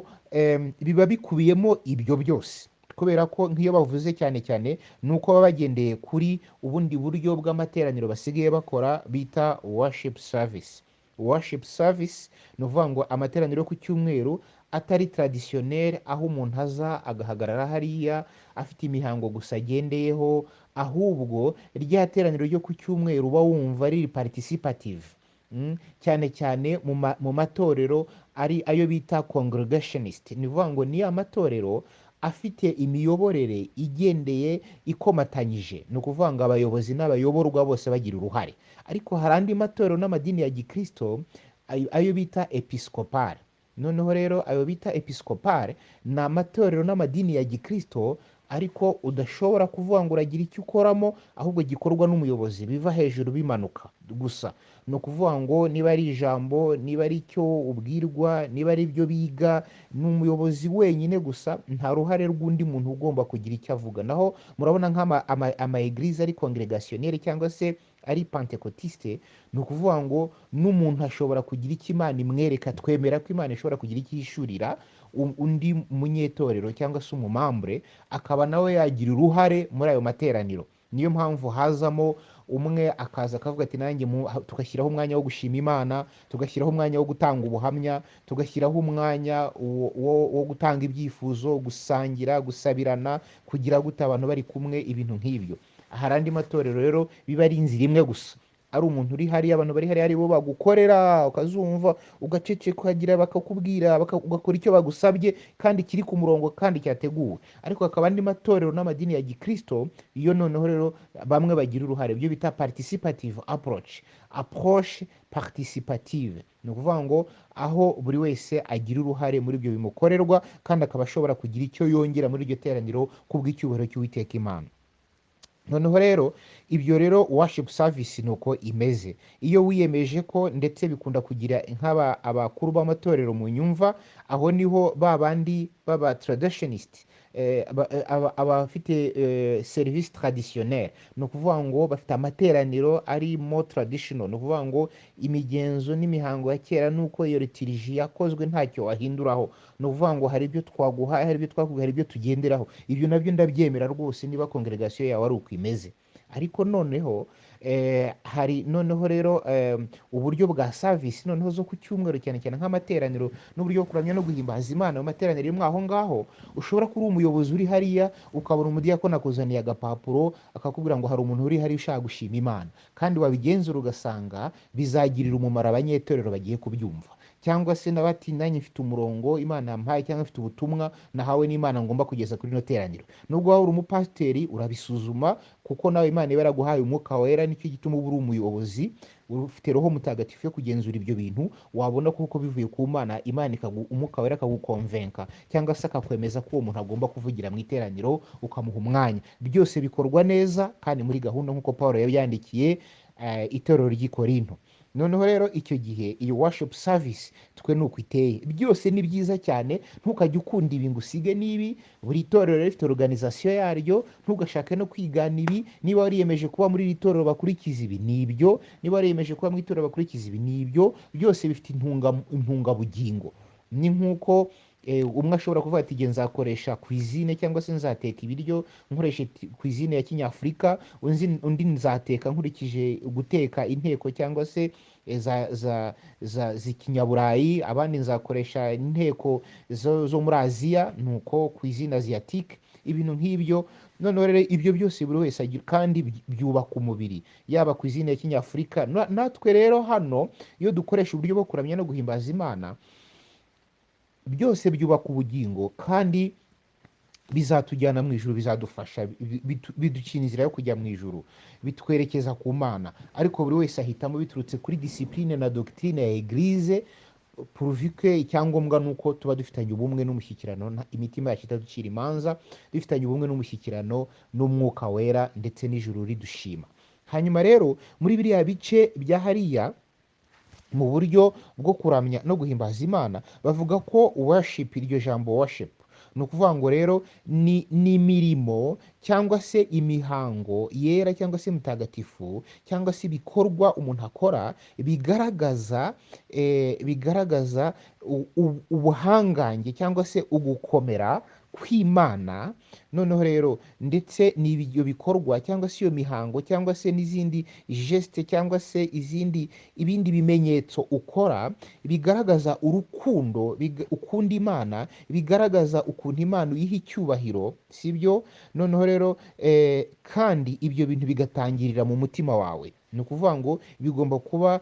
biba bikubiyemo ibyo byose, kubera ko nk'iyo bavuze cyane cyane ni uko baba bagendeye kuri ubundi buryo bw'amateraniro basigaye bakora bita worship service. Worship service ni ukuvuga ngo amateraniro yo ku cyumweru atari traditionnel, aho umuntu aza agahagarara hariya afite imihango gusa agendeyeho, ahubwo rya teraniro ryo ku cyumweru uba wumva riri participative. Cyane cyane mu matorero ari ayo bita congregationist, ni ukuvuga ngo ni amatorero afite imiyoborere igendeye ikomatanyije, ni ukuvuga ngo abayobozi n'abayoborwa bose bagira uruhare. Ariko hari andi matorero n'amadini ya gikristo ayo bita episcopal. Noneho rero ayo bita episcopal ni amatorero n'amadini ya gikristo ariko udashobora kuvuga ngo uragira icyo ukoramo, ahubwo gikorwa n'umuyobozi, biva hejuru bimanuka gusa. Ni ukuvuga ngo niba ari ijambo, niba ari icyo ubwirwa, niba ari ibyo biga, ni umuyobozi wenyine gusa, nta ruhare rw'undi muntu ugomba kugira icyo avuga. Naho murabona nk'ama eglise ari congregationnel cyangwa se ari pentecotiste, ni ukuvuga ngo n'umuntu ashobora kugira icyo Imana imwereka. Twemera ko Imana ishobora kugira icyo yishurira undi munyetorero cyangwa se umumambure, akaba nawe yagira uruhare muri ayo materaniro. Niyo mpamvu hazamo umwe akaza akavuga ati nanjye, tugashyiraho umwanya wo gushima Imana, tugashyiraho umwanya wo gutanga ubuhamya, tugashyiraho umwanya wo gutanga ibyifuzo, gusangira, gusabirana, kugira gute abantu bari kumwe, ibintu nk'ibyo. Hari andi matorero rero biba ari inzira imwe gusa, ari umuntu uri hariya, abantu bari hariya aribo bagukorera, ukazumva ugaceceka, ukagira bakakubwira, ugakora icyo bagusabye kandi kiri ku murongo kandi cyateguwe. Ariko hakaba andi matorero n'amadini ya gikristo, iyo noneho rero bamwe bagira uruhare, ibyo bita participative approach participative. Ni ukuvuga ngo aho buri wese agira uruhare muri ibyo bimukorerwa, kandi akaba ashobora kugira icyo yongera muri iryo teraniro kubw'icyubahiro cy'Uwiteka Imana. Noneho rero ibyo rero worship service nuko imeze. Iyo wiyemeje ko, ndetse bikunda kugira abakuru b'amatorero mu nyumva, aho niho babandi baba traditionist, abafite service traditionnel, ni ukuvuga ngo bafite amateraniro ari more traditional, ni ukuvuga ngo imigenzo n'imihango ya kera nuko iyo liturgy yakozwe ntacyo wahinduraho. Ni ukuvuga ngo hari ibyo twaguhaye, hari ibyo twakubwiye, hari ibyo tugenderaho. Ibyo nabyo ndabyemera rwose niba congregation yawe ari uko imeze. Ariko noneho hari noneho rero uburyo bwa service noneho zo ku cyumweru, cyane cyane nk'amateraniro n'uburyo bwo kuramya no guhimbaza Imana. Mu materaniro imwe aho ngaho ushobora kuba umuyobozi uri hariya, ukabona umudiyakoni akuzaniye agapapuro akakubwira ngo hari umuntu uri hariya ushaka gushima Imana, kandi wabigenzura ugasanga bizagirira umumaro abanyetorero bagiye kubyumva. Cyangwa se nabati nanjye mfite umurongo Imana yampaye, cyangwa mfite ubutumwa nahawe n'Imana ngomba kugeza kuri no teraniro. Nubwo waba uri umupasiteri urabisuzuma, kuko nawe Imana iba yaraguhaye umwuka wera, nicyo gituma uba uri umuyobozi, ufite roho mutagatifu yo kugenzura ibyo bintu. Wabona kuko bivuye ku Mana, Imana umwuka wera akagukonvenka, cyangwa se akakwemeza ko uwo muntu agomba kuvugira mu iteraniro, ukamuha umwanya. Byose bikorwa neza kandi muri gahunda nk'uko Pawulo yabyandikiye itorero ry'i Korinto. Noneho rero icyo gihe iyo worship service twe nuko iteye. Byose ni byiza cyane, ntukajye ukunda ibi ngo usige n'ibi. Buri torero rifite organisation yaryo, ntugashake no kwigana ibi. Niba wariyemeje kuba muri iri torero bakurikiza ibi, nibyo. Niba wariyemeje kuba mu itorero bakurikiza ibi, nibyo. Byose bifite intungabugingo. Ni nk'uko umwe ashobora kuvuga ati igihe nzakoresha cuisine cyangwa se nzateka ibiryo nkoreshe cuisine ya kinyafurika, undi nzateka nkurikije guteka inteko cyangwa se z'ikinyaburayi, abandi nzakoresha inteko zo muri aziya, nuko cuisine asiatique, ibintu nk'ibyo. Noneho rero ibyo byose buri wese agira kandi byubaka umubiri, yaba cuisine ya kinyafurika. Natwe rero hano iyo dukoresha uburyo bwo kuramya no guhimbaza Imana, byose byubaka ubugingo kandi bizatujyana mu ijuru, bizadufasha, biducira inzira yo kujya mu ijuru, bitwerekeza ku Mana. Ariko buri wese ahitamo biturutse kuri discipline na doctrine ya Eglise, puruvike icyangombwa ni uko tuba dufitanye ubumwe n'umushyikirano, imitima yacu itaducira imanza, dufitanye ubumwe n'umushyikirano n'umwuka wera ndetse n'ijuru ridushima. Hanyuma rero muri biriya bice bya hariya mu buryo bwo kuramya no guhimbaza Imana, bavuga ko worship, iryo jambo worship ni ukuvuga ngo rero ni imirimo cyangwa se imihango yera cyangwa se mutagatifu cyangwa se ibikorwa umuntu akora bigaragaza ubuhangange cyangwa se ugukomera kw'Imana. Noneho rero ndetse n'ibyo bikorwa cyangwa se iyo mihango cyangwa se n'izindi geste cyangwa se ibindi bimenyetso ukora bigaragaza urukundo ukunda Imana, bigaragaza ukuntu Imana uyiha icyubahiro, sibyo? Noneho rero kandi ibyo bintu bigatangirira mu mutima wawe. Ni ukuvuga ngo bigomba kuba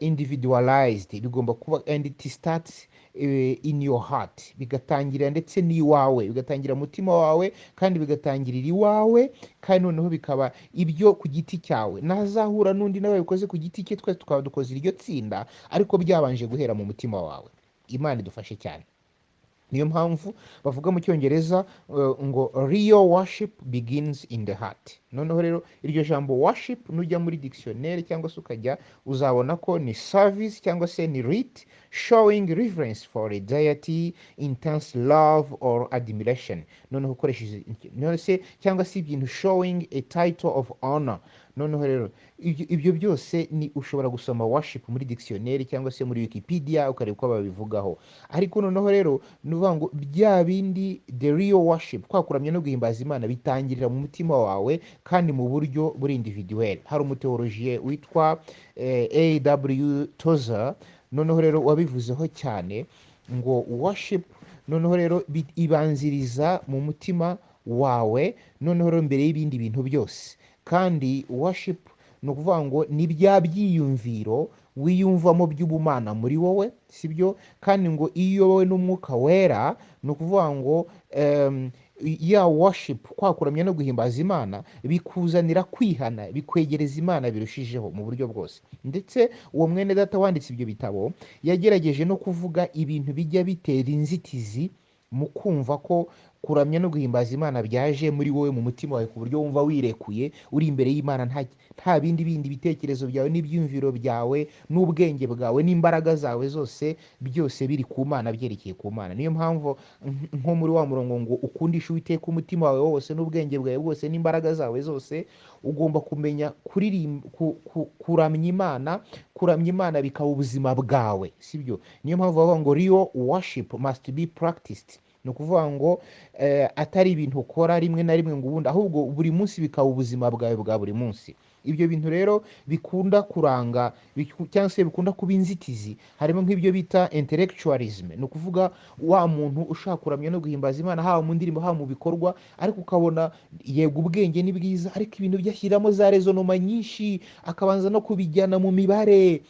individualized, bigomba kuba and it starts in your heart, bigatangirira ndetse n'iwawe, bigatangira umutima wawe kandi bigatangirira iwawe, kandi noneho bikaba ibyo ku giti cyawe. Ntazahura n'undi nawe bikoze ku giti cye, twese tukaba dukoze iryo tsinda, ariko byabanje guhera mu mutima wawe. Imana idufashe cyane. Niyo mpamvu bavuga mu Cyongereza ngo real worship begins in the heart. Noneho rero iryo jambo worship nujya muri dictionnaire cyangwa se ukajya uzabona ko ni service cyangwa se ni rite showing reverence for a deity, intense love or admiration. Noneho ukoresheje cyangwa se ibintu showing a title of honor. Noneho rero ibyo byose ni ushobora gusoma worship muri dictionnaire cyangwa se muri Wikipedia ukareba uko babivugaho. Ariko noneho rero nuvuga ngo bya bindi the real worship, kwa kuramya no guhimbaza Imana, bitangirira mu mutima wawe kandi mu buryo buri individuel. Hari umuteologie witwa A.W. Tozer, noneho rero wabivuzeho cyane ngo worship noneho rero ibanziriza mu mutima wawe, noneho rero mbere y'ibindi bintu byose. Kandi worship ni ukuvuga ngo ni bya byiyumviro wiyumvamo by'ubumana muri wowe, sibyo? Kandi ngo iyo wowe n'umwuka wera, ni ukuvuga ngo ya worship, kwa kuramya no guhimbaza Imana, bikuzanira kwihana, bikwegereza Imana birushijeho mu buryo bwose. Ndetse uwo mwene data wanditse ibyo bitabo yagerageje no kuvuga ibintu bijya bitera inzitizi mu kumva ko kuramya no guhimbaza Imana byaje muri wowe mu mutima wawe, ku buryo wumva wirekuye uri imbere y'Imana, nta bindi bitekerezo byawe n'ibyumviro byawe n'ubwenge bwawe n'imbaraga zawe zose byose biri ku Mana, byerekeye ku Mana. Niyo mpamvu nko muri wa murongo ngo ukundisha Uwiteka umutima wawe wose n'ubwenge bwawe bwose n'imbaraga zawe zose, ugomba kumenya kuramya Imana bikaba ubuzima bwawe, sibyo? Niyo mpamvu bavuga ngo real worship must be practiced. Ni ukuvuga ngo atari ibintu ukora rimwe na rimwe ngo ubundi, ahubwo buri munsi bikaba ubuzima bwawe bwa buri munsi. Ibyo bintu rero bikunda kuranga cyangwa se bikunda kuba inzitizi, harimo nk'ibyo bita intellectualism. Ni ukuvuga wa muntu ushaka kuramya no guhimbaza Imana, haba mu ndirimbo haba mu bikorwa, ariko ukabona yego ubwenge ni bwiza, ariko ibintu byashyiramo za rezonoma nyinshi, akabanza no kubijyana mu mibare.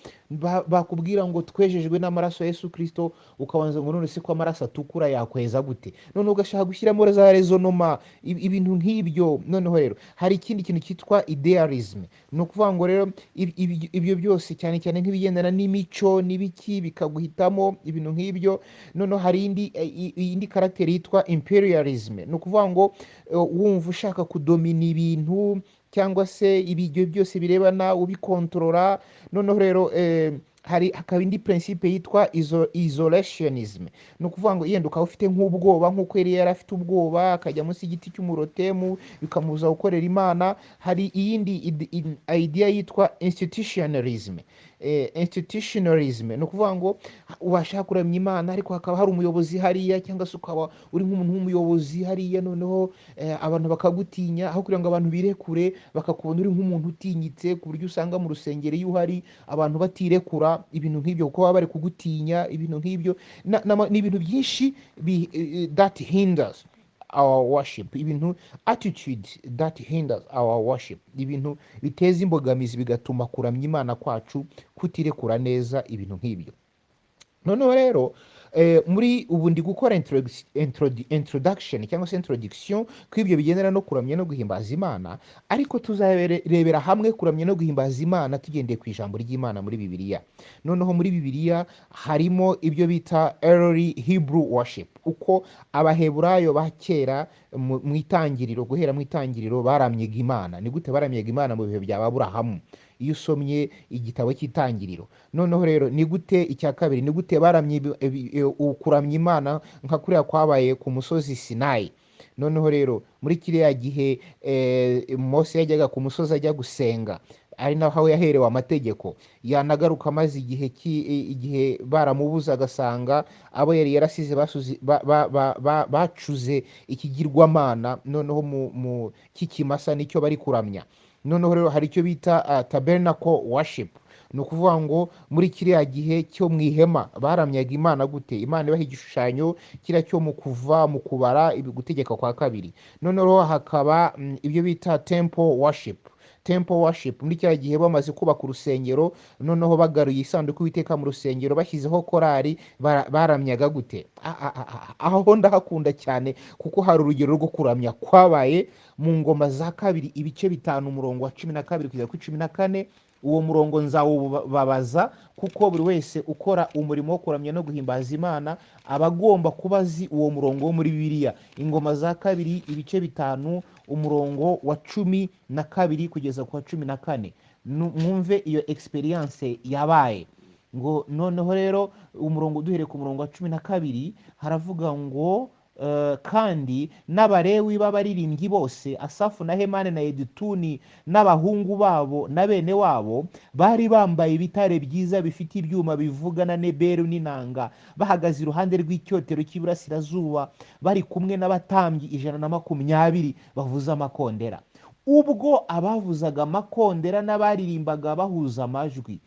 Bakubwira ngo twejejwe n'amaraso ya Yesu Kristo, ukabanza ngo none se ko amaraso atukura yakweza gute? None ugashaka gushyiramo za rezonoma, ibintu nk'ibyo. Noneho rero hari ikindi kintu cyitwa idealism. Ni ukuvuga ngo rero ibyo byose cyane cyane nk'ibigendana n'imico n'ibiki bikaguhitamo ibintu nk'ibyo. Noneho hari indi karagiteri yitwa imperialism. Ni ukuvuga ngo wumva ushaka kudomina ibintu cyangwa se ibyo byose birebana ubikontorora. Noneho rero hakaba indi principe yitwa isolationism. Ni ukuvuga ngo yenda ukaba ufite nk'ubwoba, nk'uko yari afite ubwoba akajya munsi y'igiti cy'umurotemu bikamubuza gukorera Imana. Hari iyindi idea yitwa institutionalism. institutionalism, ni ukuvuga ngo ubasha kuramya imana ariko hakaba hari umuyobozi hariya, cyangwa se ukaba uri nk'umuntu w'umuyobozi hariya, noneho abantu bakagutinya, aho kugira ngo abantu birekure bakakubona uri nk'umuntu utinyitse, ku buryo usanga mu rusengero iyo uhari abantu batirekura ibintu nk'ibyo kuko baba bari kugutinya. Ibintu nk'ibyo ni ibintu byinshi that hinders our worship, ibintu attitude that hinders our worship, ibintu biteza imbogamizi bigatuma kuramya imana kwacu kutirekura neza, ibintu nk'ibyo. noneho rero muri ubu ndi gukora introduction cyangwa se introduction kw'ibyo bigendera no kuramya no guhimbaza imana, ariko tuzarebera hamwe kuramya no guhimbaza imana tugendeye ku ijambo ry'imana muri bibiliya. noneho muri bibiliya harimo ibyo bita early Hebrew worship, uko abaheburayo ba kera mu itangiriro, guhera mu itangiriro baramyaga imana. ni gute baramyaga imana mu bihe bya Aburahamu? iyo usomye igitabo cy'itangiriro. noneho rero ni gute, icya kabiri, ni gute baramye kuramya imana nka kuriya kwabaye ku musozi Sinayi. noneho rero muri kiriya gihe Mose yajyaga ku musozi ajya gusenga, ari naho yaherewe amategeko. yanagaruka maze igihe baramubuza, agasanga abo yari yarasize bacuze ikigirwamana, noneho mu kikimasa nicyo bari kuramya. noneho rero hari icyo bita tabernacle worship, ni ukuvuga ngo muri kiriya gihe cyo mu ihema baramyaga imana gute? Imana ibaha igishushanyo kiriya cyo mu kuva mu kubara gutegeka kwa kabiri. noneho hakaba ibyo bita temple worship. temple worship muri kiriya gihe bamaze kubaka urusengero, noneho bagaruye isanduku y'Uwiteka mu rusengero, bashyizeho korari, baramyaga gute? aho ndahakunda cyane kuko hari urugero rwo kuramya kwabaye mu ngoma za kabiri ibice 5 umurongo wa 12 kugera ku 14. uwo murongo nzawubabaza kuko buri wese ukora umurimo wo kuramya no guhimbaza imana aba agomba kuba azi uwo murongo wo muri bibiliya. ingoma za kabiri ibice 5 umurongo wa 12 kugeza ku wa 14. mwumve iyo experience yabaye ngo. noneho rero umurongo duhereye ku murongo wa 12 haravuga ngo kandi n'abarewi b'abaririmbyi bose, Asafu na Hemani na Yedutuni n'abahungu babo na bene wabo, bari bambaye ibitare byiza bifite ibyuma bivuga na neberu n'inanga, bahagaze iruhande rw'icyotero cy'iburasirazuba, bari kumwe n'abatambyi 120 bavuza amakondera. ubwo abavuzaga amakondera n'abaririmbaga bahuza amajwi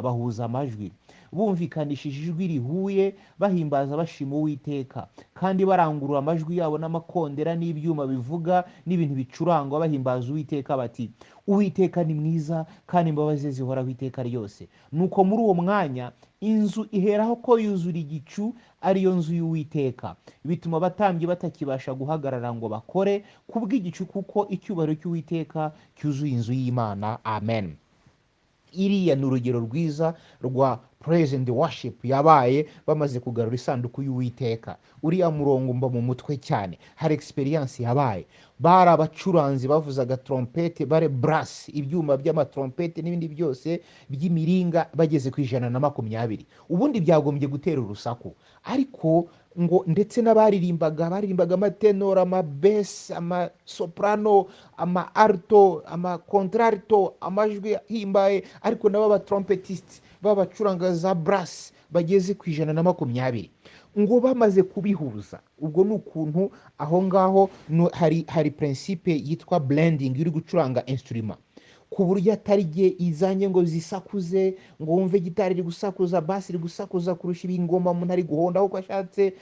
bahuza amajwi, bumvikanishije ijwi rihuye, bahimbaza bashima Uwiteka, kandi barangurura amajwi yabo n'amakondera n'ibyuma bivuga n'ibintu bicurangwa, bahimbaza Uwiteka bati: Uwiteka ni mwiza, kandi imbabazi ze zihoraho iteka ryose. nuko muri uwo mwanya inzu iheraho ko yuzura igicu, ariyo nzu y'Uwiteka, bituma abatambyi batakibasha guhagarara ngo bakore kubw'igicu, kuko icyubahiro cy'Uwiteka cyuzuye inzu y'Imana. Amen. iriya ni urugero rwiza rwa praise and worship yabaye bamaze kugarura isanduku y'Uwiteka. uriya murongo mba mu mutwe cyane. hari experience yabaye, bari abacuranzi bavuzaga trompete, bare brass, ibyuma by'amatrompete n'ibindi byose by'imiringa, bageze ku 120. ubundi byagombye gutera urusaku, ariko ngo ndetse baririmbaga amatenor, amabes, amasoprano, ama alto, ama contralto, amajwi himbaye, ariko nabo abatrompetist babacuranga za brass bageze ku 120. ngo bamaze kubihuza, ubwo ni ukuntu aho ngaho hari principe yitwa blending, uri gucuranga instrument ku buryo atari gihe izanye ngo zisakuze, ngo wumve gitari iri gusakuza, bass iri gusakuza kurusha ibingoma umuntu ari guhonda uko ashatse,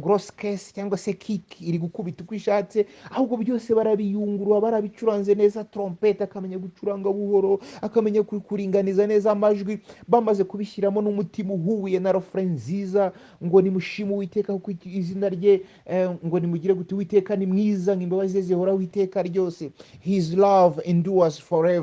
gross case cyangwa se kick iri gukubita uko ishatse, ahubwo byose barabiyungurura, barabicuranze neza. trompete akamenya gucuranga buhoro, akamenya kuringaniza neza amajwi, bamaze kubishyiramo n'umutima uhuye na refrain nziza, ngo nimushime Uwiteka kuko izina rye, ngo nimugire gute, Uwiteka ni mwiza, imbabazi ze zihoraho iteka ryose, his love endures forever.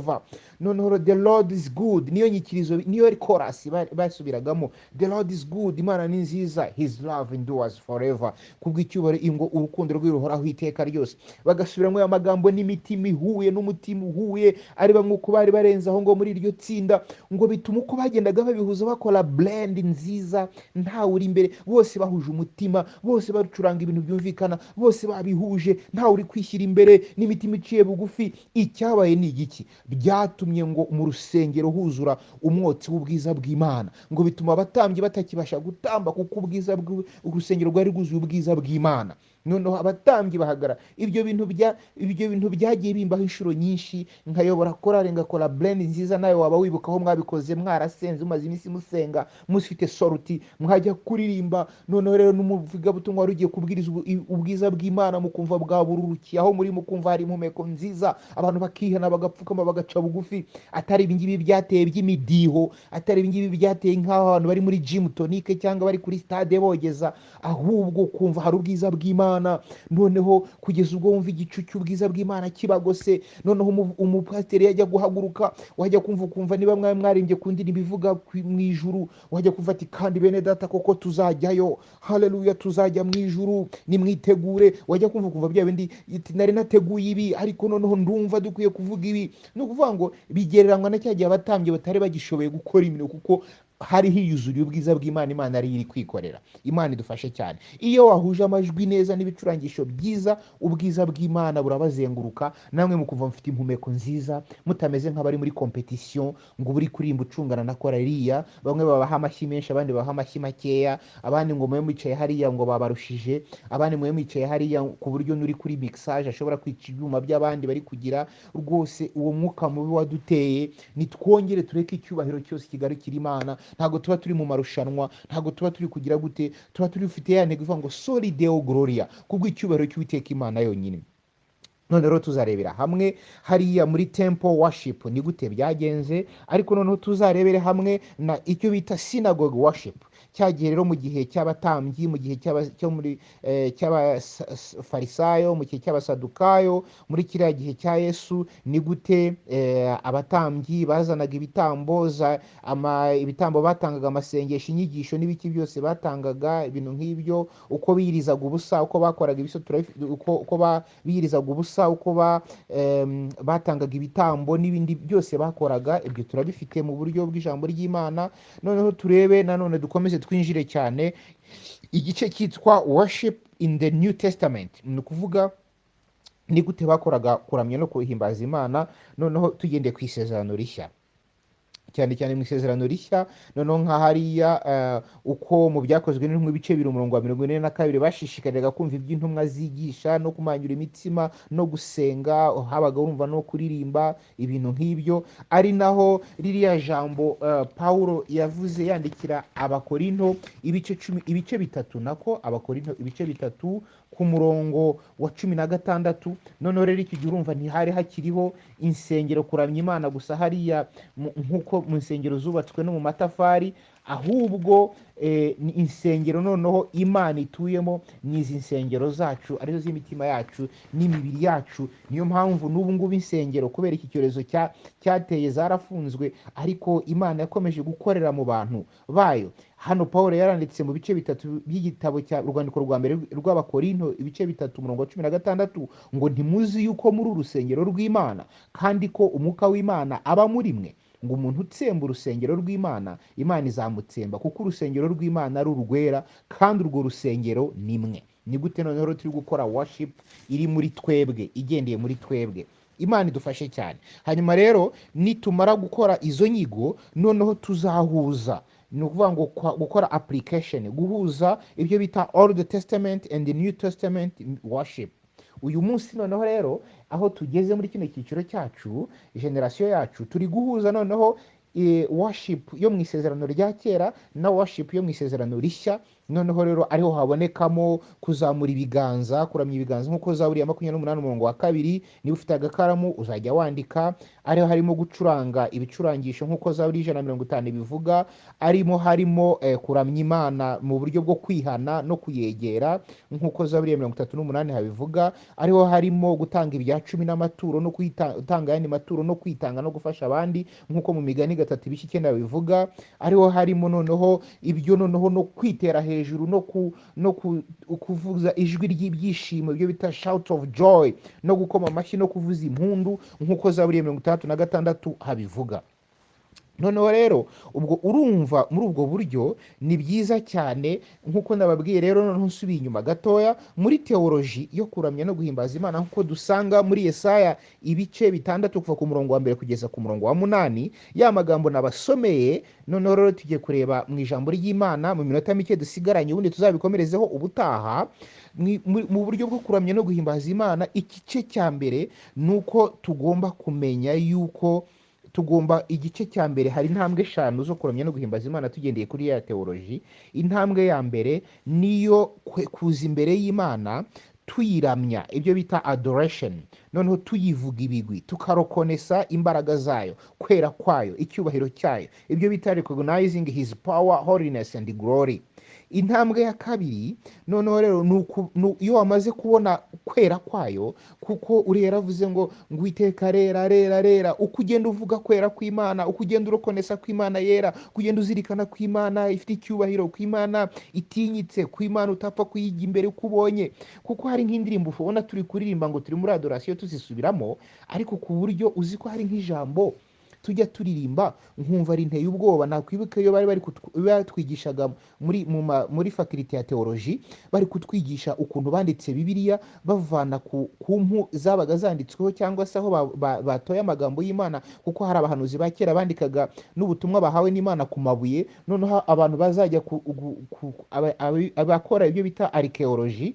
noneho the Lord is good, niyo nyikirizo, niyo chorus basubiragamo, the Lord is good, Imana ni nziza, his love endures forever, kubw'icyubahiro ngo urukundo rwe ruhoraho iteka ryose. bagasubiramo aya magambo n'imitima ihuye n'umutima uhuye, ari bamwe uko bari barenzaho ngo muri iryo tsinda, ngo bituma uko bagendaga babihuza bakora blend nziza, ntawe uri imbere, bose bahuje umutima, bose bacuranga ibintu byumvikana, bose babihuje, ntawe uri kwishyira imbere, n'imitima iciye bugufi. icyabaye ni igiki? byatumye ngo mu rusengero huzura umwotsi w'ubwiza bw'Imana, ngo bituma abatambyi batakibasha gutamba kuko urusengero rwari rwuzuye ubwiza bw'Imana. Noneho abatambyi bahagara. Ibyo bintu byagiye bimbaho inshuro nyinshi, nkayobora korali ngakora blend nziza, nawe waba wibuka aho mwabikoze mwarasenze mumaze iminsi musenga mufite soruti mwajya kuririmba, noneho rero n'umuvugabutumwa wari ugiye kubwiriza ubwiza bw'Imana mukumva bwabururukiye aho muri mukumva hari impumeko nziza, abantu bakihana bagapfukama bagaca bugufi. Atari ibingibi byateye by'imidiho, atari ibingibi byateye nk'aho abantu bari muri gym tonique cyangwa bari kuri stade bogeza, ahubwo kumva hari ubwiza bw'Imana. Noneho kugeza ubwo wumva igicu cy'ubwiza bw'Imana kibagose, noneho umupasiteri yajya guhaguruka, wajya kumva niba mwarimbye ku ndirimbo ivuga mu ijuru, wajya kumva ati kandi bene data koko tuzajyayo, haleluya, tuzajya mu ijuru, nimwitegure. Wajya kumva bya bindi nari nateguye ibi ariko noneho ndumva dukwiye kuvuga ibi. Ni ukuvuga ngo bigereranywa na cya gihe abatambyi batari bagishoboye gukora imirimo kuko hari hiyuzuriye ubwiza bw'Imana, Imana ari iri kwikorera. Imana idufashe cyane. Iyo wahuje amajwi neza n'ibicurangisho byiza, ubwiza bw'Imana burabazenguruka, namwe mukumva mufite impumeko nziza, mutameze nk'abari muri competition ngo buri kurimba ucungana na korariya, bamwe babaha amashyi menshi abandi babaha amashyi makeya, abandi ngo mwe mwicaye hariya ngo babarushije, abandi mwe mwicaye hariya ku buryo nuri kuri mixage ashobora kwica ibyuma by'abandi bari kugira. Rwose uwo mwuka mubi waduteye, nitwongere tureke icyubahiro cyose kigarukira Imana. Ntago tuba turi mu marushanwa, ntago tuba turi kugira gute, tuba turi ufite ya ntego ivuga ngo soli deo gloria, kubwo icyubahiro cy'Uwiteka Imana yonyine. None rero tuzarebera hamwe hariya muri temple worship ni gute byagenze, ariko noneho tuzarebere hamwe na icyo bita synagogue worship, cyagiye rero mu gihe cy'abatambyi, mu gihe cy'abafarisayo, mu gihe cy'abasadukayo, muri kiriya gihe cya Yesu, ni gute abatambyi bazanaga ibitambo, ibitambo batangaga, amasengesho, inyigisho n'ibiki byose batangaga, ibintu nk'ibyo, uko biyirizaga ubusa, uko bakoraga uko biyirizaga ubusa, uko batangaga ibitambo n'ibindi byose bakoraga. Ibyo turabifite mu buryo bw'ijambo ry'Imana. Noneho turebe nanone, dukomeze twinjire cyane igice cyitwa worship in the New Testament, ni ukuvuga ni gute bakoraga kuramya no guhimbaza Imana, noneho tugendeye ku isezerano rishya, cyane cyane mu isezerano rishya. Noneho nka hariya uko mu byakozwe n'intumwa ibice 42 bashishikariraga kumva iby'intumwa zigisha no kumanyura imitsima no gusenga, habaga urumva no kuririmba, ibintu nk'ibyo. Ari naho ririya jambo Paulo yavuze yandikira Abakorinto ibice bitatu, nako Abakorinto ibice bitatu ku murongo wa 16. Noneho rero iki gihe urumva ntihari hakiriho insengero kuramya Imana gusa hariya nk'uko mu nsengero zubatswe no mu matafari, ahubwo ni insengero noneho Imana ituyemo, ni izi nsengero zacu arizo z'imitima yacu n'imibiri yacu. Niyo mpamvu n'ubu ngubu insengero kubera iki cyorezo cyateye zarafunzwe, ariko Imana yakomeje gukorera mu bantu bayo. Hano Paulo yaranditse mu bice bitatu by'igitabo cya urwandiko rwa mbere rw'Abakorinto ibice bitatu umurongo wa 16 ngo ntimuzi yuko muri urusengero rw'Imana kandi ko umwuka w'Imana aba muri mwe, ngo umuntu utsemba urusengero rw'Imana, Imana izamutsemba, kuko urusengero rw'Imana ari urwera kandi urwo rusengero ni mwe. Ni gute noneho turi gukora worship iri muri twebwe, igendeye muri twebwe? Imana idufashe cyane. Hanyuma rero nitumara gukora izo nyigo, noneho tuzahuza, ni ukuvuga ngo gukora application, guhuza ibyo bita Old Testament and the New Testament worship. Uyu munsi noneho rero aho tugeze muri kino cyiciro cyacu, generation yacu, turi guhuza noneho worship yo mu isezerano rya kera na worship yo mu isezerano rishya. Noneho rero ariho habonekamo kuzamura ibiganza, kuramya ibiganza nk'uko Zaburi ya 28 umurongo wa 2, niba ufite agakaramu uzajya wandika. Ariho harimo gucuranga ibicurangisho nk'uko Zaburi 150 bivuga, harimo kuramya Imana mu buryo bwo kwihana no kuyegera nk'uko Zaburi ya 38 habivuga. Ariho harimo gutanga ibya 10 n'amaturo no gutanga yandi maturo no kwitanga no gufasha abandi nk'uko mu Migani 3:9 bivuga. Ariho harimo noneho ibyo noneho no kwitera hejuru no kuvuza ijwi ry'ibyishimo, ibyo bita shout of joy, no gukoma amashyi no kuvuza impundu nk'uko Zaburi ya 66 habivuga. noneho rero ubwo urumva muri ubwo buryo ni byiza cyane. nk'uko nababwiye rero, noneho nsubiye inyuma gatoya muri teoloji yo kuramya no guhimbaza imana, nk'uko dusanga muri Yesaya ibice bitandatu kuva ku murongo wa mbere kugeza ku murongo wa munani, ya magambo nabasomeye. noneho rero tugiye kureba mu ijambo ry'Imana mu minota mike dusigaranye, ubundi tuzabikomerezeho ubutaha. mu buryo bwo kuramya no guhimbaza imana, igice cya mbere ni uko tugomba kumenya yuko igice cya mbere hari intambwe eshanu zo kuramya no guhimbaza imana tugendeye kuri ya teoloji. intambwe ya mbere niyo kuza imbere y'Imana tuyiramya, ibyo bita adoration, noneho tuyivuga ibigwi, tukarokonesa imbaraga zayo, kwera kwayo, icyubahiro cyayo, ibyo bita recognizing his power, holiness and glory. intambwe ya kabiri noneho rero iyo wamaze kubona kwera kwayo, kuko uriya yaravuze ngo Uwiteka rera rera rera, uko ugenda uvuga kwera kw'Imana, uko ugenda urokonesa kw'Imana yera, uko ugenda uzirikana kw'Imana ifite icyubahiro, kw'Imana itinyitse, kw'Imana utapfa kuyijya imbere uko ubonye. kuko hari nk'indirimbo ubona turi kuririmba ngo turi muri adoration tuzisubiramo, ariko ku buryo uzi ko hari nk'ijambo tujya turirimba nkumva rinteye ubwoba. nakwibuka iyo bari batwigishaga muri fakulite ya teoloji, bari kutwigisha ukuntu banditse Bibiliya bavana ku mpu zabaga zanditsweho, cyangwa se aho batoye amagambo y'Imana, kuko hari abahanuzi ba kera bandikaga n'ubutumwa bahawe n'Imana ku mabuye. noneho abantu bazajya abakora ibyo bita archaeology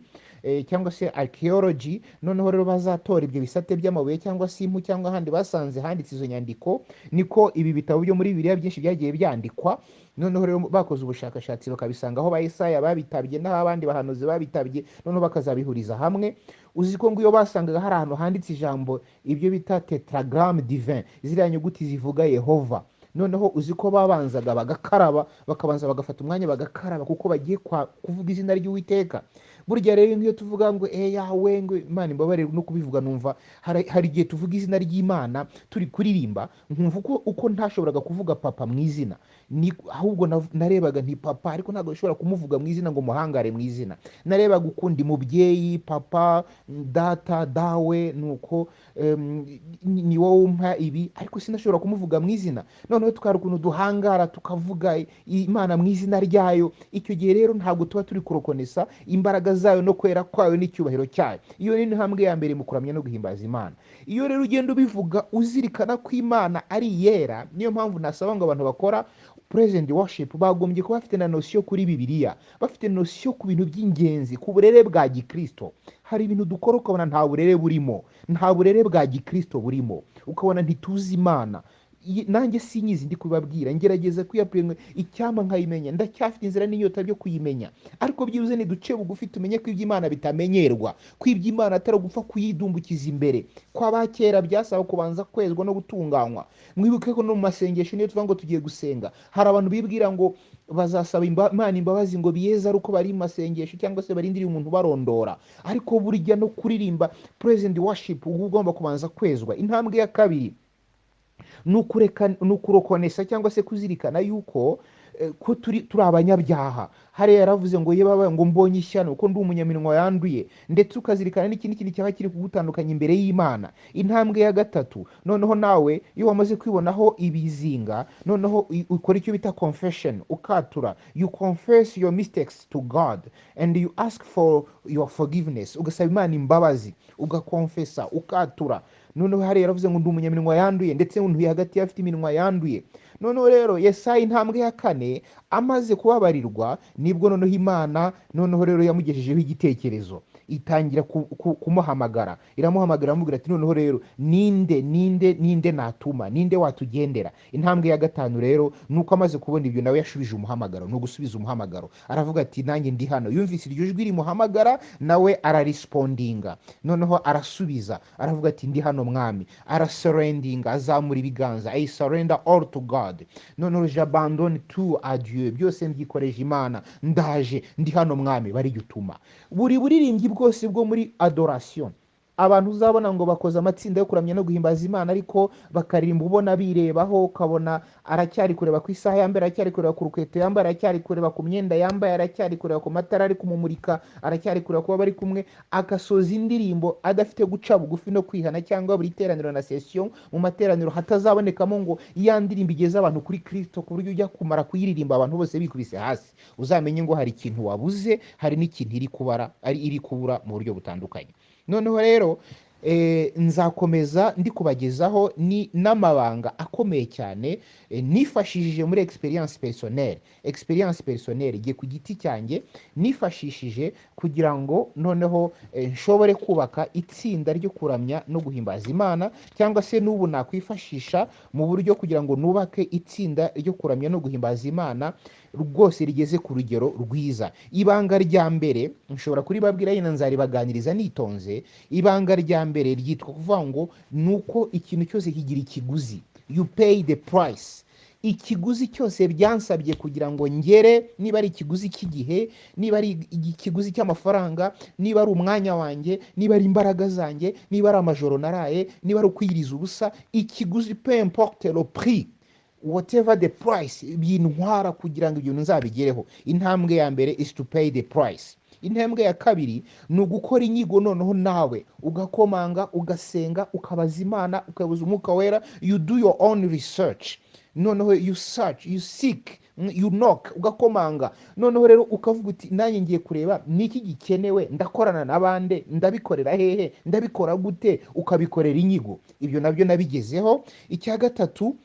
cyangwa se archaeology, noneho rero bazatora ibyo bisate by'amabuye cyangwa se impu cyangwa ahandi basanze handitse izo nyandiko. niko ibi bitabo byo muri Bibiliya byinshi byagiye byandikwa. noneho rero bakoze ubushakashatsi bakabisanga aho ba Yesaya babitabye n'aho abandi bahanuzi babitabye, noneho bakazabihuriza hamwe. uzi ko ngo iyo basangaga hari ahantu handitse ijambo ibyo bita tetragramme divin, ziriya nyuguti zivuga Yehova, noneho uzi ko babanzaga bagakaraba, bakabanza bagafata umwanya bagakaraba, kuko bagiye kuvuga izina ry'Uwiteka. burya rero nk'iyo tuvuga ngo yawe ngo Imana imbabarire no kubivuga, numva hari igihe tuvuga izina ry'Imana turi kuririmba, nkumva uko ntashoboraga kuvuga papa mu izina, ahubwo narebaga nti papa, ariko ntabwo nshobora kumuvuga mu izina ngo muhangare mu izina. narebaga ukundi mubyeyi, papa, data, dawe, nuko ni wowe umpa ibi, ariko sinashobora kumuvuga mu izina. noneho tukari ukuntu duhangara tukavuga Imana mu izina ryayo. icyo gihe rero ntabwo tuba turi kurokonesa imbaraga zayo no kwera kwayo n'icyubahiro cyayo. iyo ni intambwe ya mbere mu kuramya no guhimbaza Imana. iyo rero ugenda ubivuga uzirikana ko Imana ari yera, niyo mpamvu nasaba ngo abantu bakora present worship bagombye kuba bafite na nosiyo kuri Bibiliya, bafite nosiyo ku bintu by'ingenzi, ku burere bwa gikristo. hari ibintu dukora ukabona nta burere burimo, nta burere bwa gikristo burimo, ukabona ntituzi Imana. nanjye sinyizi ndi kubabwira, ngerageza kuyapuremwe icyama nkayimenya, ndacyafite inzira n'inyota byo kuyimenya, ariko byibuze niduce bugufi tumenye ko iby'Imana bitamenyerwa, ko iby'Imana atari ugupfa kuyidumbukiza imbere. ko abakera byasaba kubanza kwezwa no gutunganywa. mwibuke ko no mu masengesho niyo tuvuga ngo tugiye gusenga, hari abantu bibwira ngo bazasaba Imana imbabazi ngo biyeze ari uko bari mu masengesho cyangwa se barindiriye umuntu barondora, ariko burya no kuririmba present worship uba ugomba kubanza kwezwa. intambwe ya kabiri ni ukurokonesa cyangwa se kuzirikana yuko ko turi abanyabyaha. hariya yaravuze ngo yewe ngo mbonye ishyano ko ndi umunyaminwa yanduye, ndetse ukazirikana n'ikindi kintu cyaba kiri kugutandukanya imbere y'Imana. intambwe ya gatatu, noneho nawe iyo wamaze kwibonaho ibizinga, noneho ukora icyo bita confession, ukatura, you confess your mistakes to God and you ask for your forgiveness, ugasaba Imana imbabazi, ugakonfesa, ukatura. noneho hariya yaravuze ngo ndi umunyaminwa yanduye, ndetse ntuye hagati y'abafite iminwa yanduye. noneho rero Yesaya intambwe ya kane, amaze kubabarirwa nibwo noneho Imana noneho rero yamugejejeho igitekerezo, itangira kumuhamagara, iramuhamagara amubwira ati noneho rero ninde natuma, ninde watugendera. intambwe ya gatanu rero nuko amaze kubona ibyo nawe yashubije umuhamagaro, no gusubiza umuhamagaro, aravuga ati nanjye ndi hano. yumvise iryo jwi rimuhamagara, nawe ararespondinga, noneho arasubiza, aravuga ati ndi hano mwami, arasurrendinga, azamura ibiganza, I surrender all to God, noneho j'abandonne tout à Dieu, byose mbikoreje Imana, ndaje ndi hano mwami, bari gutuma. buri buririmbyi bwose bwo muri adoration abantu uzabona ngo bakoze amatsinda yo kuramya no guhimbaza Imana ariko bakaririmba ubona birebaho, ukabona aracyari kureba ku isaha yambaye, aracyari kureba ku rukweto yambaye, aracyari kureba ku myenda yambaye, aracyari kureba ku matara ari kumumurika, aracyari kureba kuba bari kumwe, agasoza indirimbo adafite guca bugufi no kwihana, cyangwa buri teraniro na session mu materaniro hatazabonekamo ngo ya ndirimbo igeze abantu kuri Kristo ku buryo ujya kumara kuyiririmba abantu bose bikubise hasi, uzamenye ngo hari ikintu wabuze, hari n'ikintu iri kubura mu buryo butandukanye. Noneho rero nzakomeza ndi kubagezaho n'amabanga akomeye cyane nifashishije muri experience personnelle igiye ku giti cyanjye nifashishije kugira ngo noneho nshobore kubaka itsinda ryo kuramya no guhimbaza Imana, cyangwa se n'ubu nakwifashisha mu buryo kugira ngo nubake itsinda ryo kuramya no guhimbaza Imana rwose rigeze ku rugero rwiza. Ibanga rya mbere nshobora kuribabwira yina nzaribaganiriza nitonze. Ibanga rya mbere ryitwa kuvuga ngo nuko ikintu cyose kigira ikiguzi, you pay the price. Ikiguzi cyose byansabye kugira ngo ngere, niba ari ikiguzi cy'igihe, niba ari ikiguzi cy'amafaranga, niba ari umwanya wanjye, niba ari imbaraga zanjye, niba ari amajoro naraye, niba ari ukwiyiriza ubusa, ikiguzi peu importe le prix, whatever the price, bintwara kugira ngo ibyo nzabigereho. Intambwe ya mbere is to pay the price. Intambwe ya kabiri ni ugukora inyigo, noneho nawe ugakomanga, ugasenga, ukabaza Imana, ukabuza Umwuka Wera, you do your own research. Noneho you search, you seek, you knock, ugakomanga. Noneho rero ukavuga uti nanjye ngiye kureba niki gikenewe, ndakorana n'abande, ndabikorera hehe, ndabikora gute, ukabikorera inyigo. Ibyo nabyo nabigezeho. Icya gatatu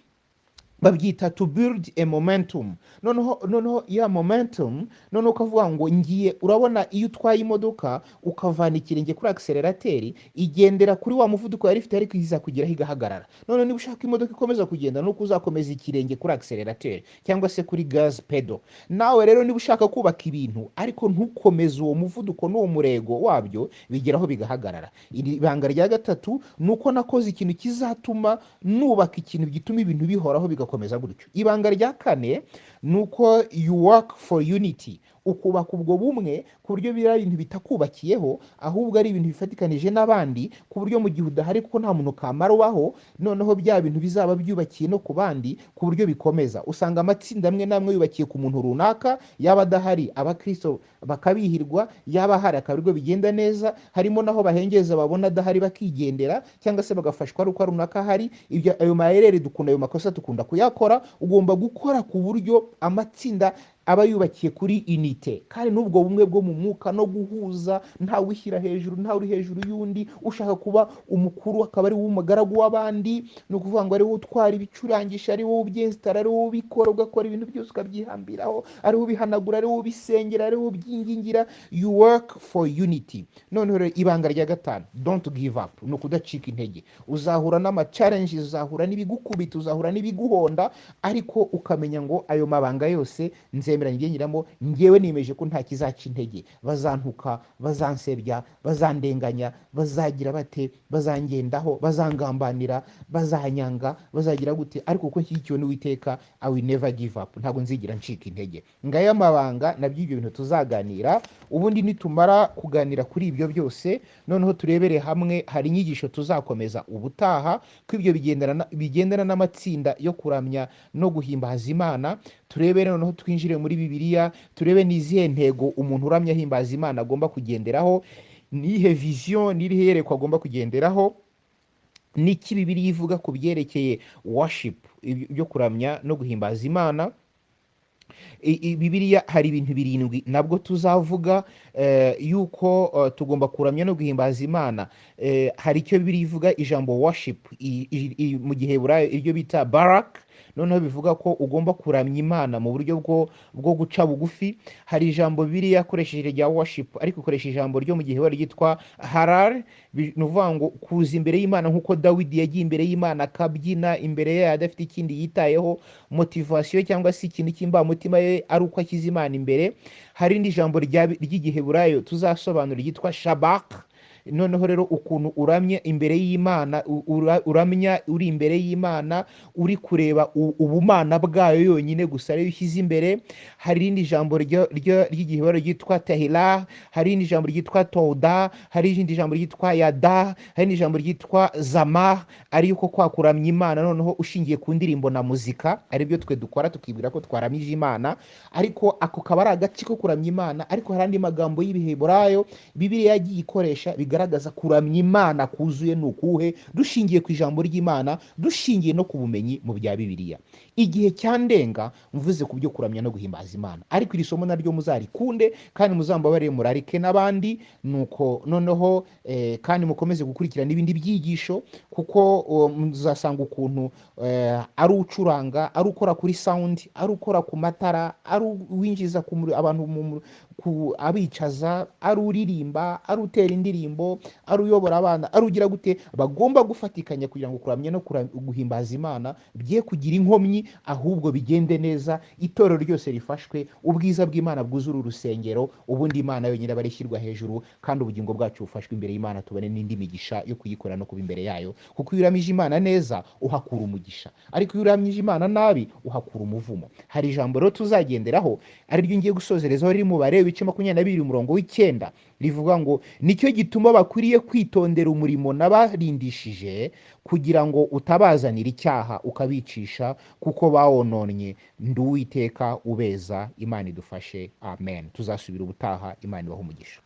babyita to build a momentum. Noneho ya momentum, noneho ukavuga ngo ngiye, urabona iyo utwaye imodoka ukavana ikirenge kuri accelerateri, igendera kuri wa muvuduko yari ifite ariko iza kugeraho igahagarara. None niba ushaka imodoka ikomeza kugenda, nuko uzakomeza ikirenge kuri accelerateri cyangwa se kuri gas pedal. Nawe rero niba ushaka kubaka ibintu ariko ntukomeze uwo muvuduko n'uwo murego wabyo, bigeraho bigahagarara. Ibanga rya gatatu nuko nakoze ikintu kizatuma nubaka ikintu gituma ibintu bihoraho bigakomeza gutyo. Ibanga rya kane nuko you work for unity, ukubaka ubwo bumwe ku buryo biriya bintu bitakubakiyeho, ahubwo ari ibintu bifatikanije n'abandi, ku buryo mu gihe udahari kuko nta muntu kamarwaho, noneho bya bintu bizaba byubakiye no ku bandi ku buryo bikomeza. Usanga amatsinda amwe namwe yubakiye ku muntu runaka, yaba adahari abakristo bakabihirwa, yaba hari akabigo bigenda neza, harimo naho bahengeza babona adahari bakigendera, cyangwa se bagafashwa ari uko runaka hari. Ibyo ayo mayerere dukunda, ayo makosa tukunda kuyakora. Ugomba gukora ku buryo amatsinda aba yubakiye kuri unite, kandi n'ubwo bumwe bwo mu mwuka no guhuza, ntawe wishyira hejuru, ntawe uri hejuru y'undi. Ushaka kuba umukuru akaba ari wowe umugaragu w'abandi, ni ukuvuga ngo ari wowe utwara ibicurangisha, ari wowe ubyensitara, ari wowe ubikora, ugakora ibintu byose ukabyihambiraho, ari wowe ubihanagura, ari wowe ubisengera, ari wowe ubyingingira. You work for unity. Noneho rero ibanga rya gatanu, don't give up, ni ukudacika intege. Uzahura n'ama-challenges, uzahura n'ibigukubita, uzahura n'ibiguhonda, ariko ukamenya ngo ayo mabanga yose nzemeranya ngenyiramo, ngewe nimeje ko nta kizaca intege. Bazantuka, bazansebya, bazandenganya, bazagira bate, bazangendaho, bazangambanira, bazanyanga, bazagira gute, ariko kuko nshyigikiwe n'Uwiteka, I will never give up, ntabwo nzigira ncika intege. Ngaya amabanga nabyo ibyo bintu tuzaganira. Ubundi nitumara kuganira kuri ibyo byose, noneho turebere hamwe, hari inyigisho tuzakomeza ubutaha ko ibyo bigendana n'amatsinda yo kuramya no guhimbaza Imana. Turebe noneho twinjire muri Bibiliya, turebe n'izihe ntego umuntu uramya ahimbaza Imana agomba kugenderaho, nihe vision, n'irihe yerekwa agomba kugenderaho, n'iki Bibiliya ivuga ku byerekeye worship, byo kuramya no guhimbaza Imana. Bibiliya hari ibintu 7 nabwo tuzavuga yuko tugomba kuramya no guhimbaza Imana. Hari icyo Bibiliya ivuga ijambo worship mu Giheburayo iryo bita barak, noneho bivuga ko ugomba kuramya Imana mu buryo bwo guca bugufi. Hari ijambo Bibiliya yakoresheje rya worship ariko ikoresha ijambo ryo mu Giheburayo ryitwa harar, ni ukuvuga ngo kuza imbere y'Imana nk'uko Dawidi yagiye imbere y'Imana akabyina imbere yayo adafite ikindi yitayeho, motivation cyangwa se ikintu cy'imbamutima ye ari uko akiza Imana imbere. Hari indi jambo ry'Igiheburayo tuzasobanura ryitwa shabak. noneho rero ukuntu uramye imbere y'Imana, uramya uri imbere y'Imana, uri kureba ubumana bwayo yonyine gusa ariyo ushyize imbere. Hari irindi jambo ry'igiheburayo ryitwa tahila, hari irindi jambo ryitwa toda, hari irindi jambo ryitwa yada, hari irindi jambo ryitwa zama, ari yuko kwa kuramya Imana noneho ushingiye ku ndirimbo na muzika, aribyo twe dukora tukibwira ko twaramije Imana, ariko ako kaba ari agace ko kuramya Imana. Ariko hari andi magambo y'ibiheburayo Bibiliya yagiye ikoresha bigaragaza kuramya Imana kuzuye ni ukuhe, dushingiye ku ijambo ry'Imana, dushingiye no ku bumenyi mu bya Bibiliya. Igihe cyandenga mvuze ku byo kuramya no guhimbaza Imana, ariko iri somo naryo muzarikunde kandi muzambabarire murarike n'abandi, nuko noneho kandi mukomeze gukurikira n'ibindi byigisho, kuko muzasanga ukuntu ari ucuranga, ari ukora kuri sound, ari ukora ku matara, ari uwinjiza abantu abicaza, ari uririmba, ari utera indirimbo, ari uyobora abana, ari ugira gute, bagomba gufatikanya kugira ngo kuramya no guhimbaza Imana bye kugira inkomyi, ahubwo bigende neza, itorero ryose rifashwe, ubwiza bw'Imana bwuzura urusengero, ubundi Imana yonyine aba ishyirwa hejuru, kandi ubugingo bwacu bufashwe imbere y'Imana, tubone n'indi migisha yo kuyikora no kuba imbere yayo. Kuko iyo uramije Imana neza uhakura umugisha, ariko iyo uramije Imana nabi uhakura umuvumo. Hari ijambo rero tuzagenderaho ari ryo ngiye gusozerezaho, riri mu Balewi ibice 22 umurongo w'9, rivuga ngo nicyo gituma bakwiriye kwitondera umurimo nabarindishije, kugira ngo utabazanira icyaha ukabicisha, kuko bawononnye. Ndi Uwiteka ubeza. Imana idufashe, amen. Tuzasubira ubutaha. Imana ibahe umugisha.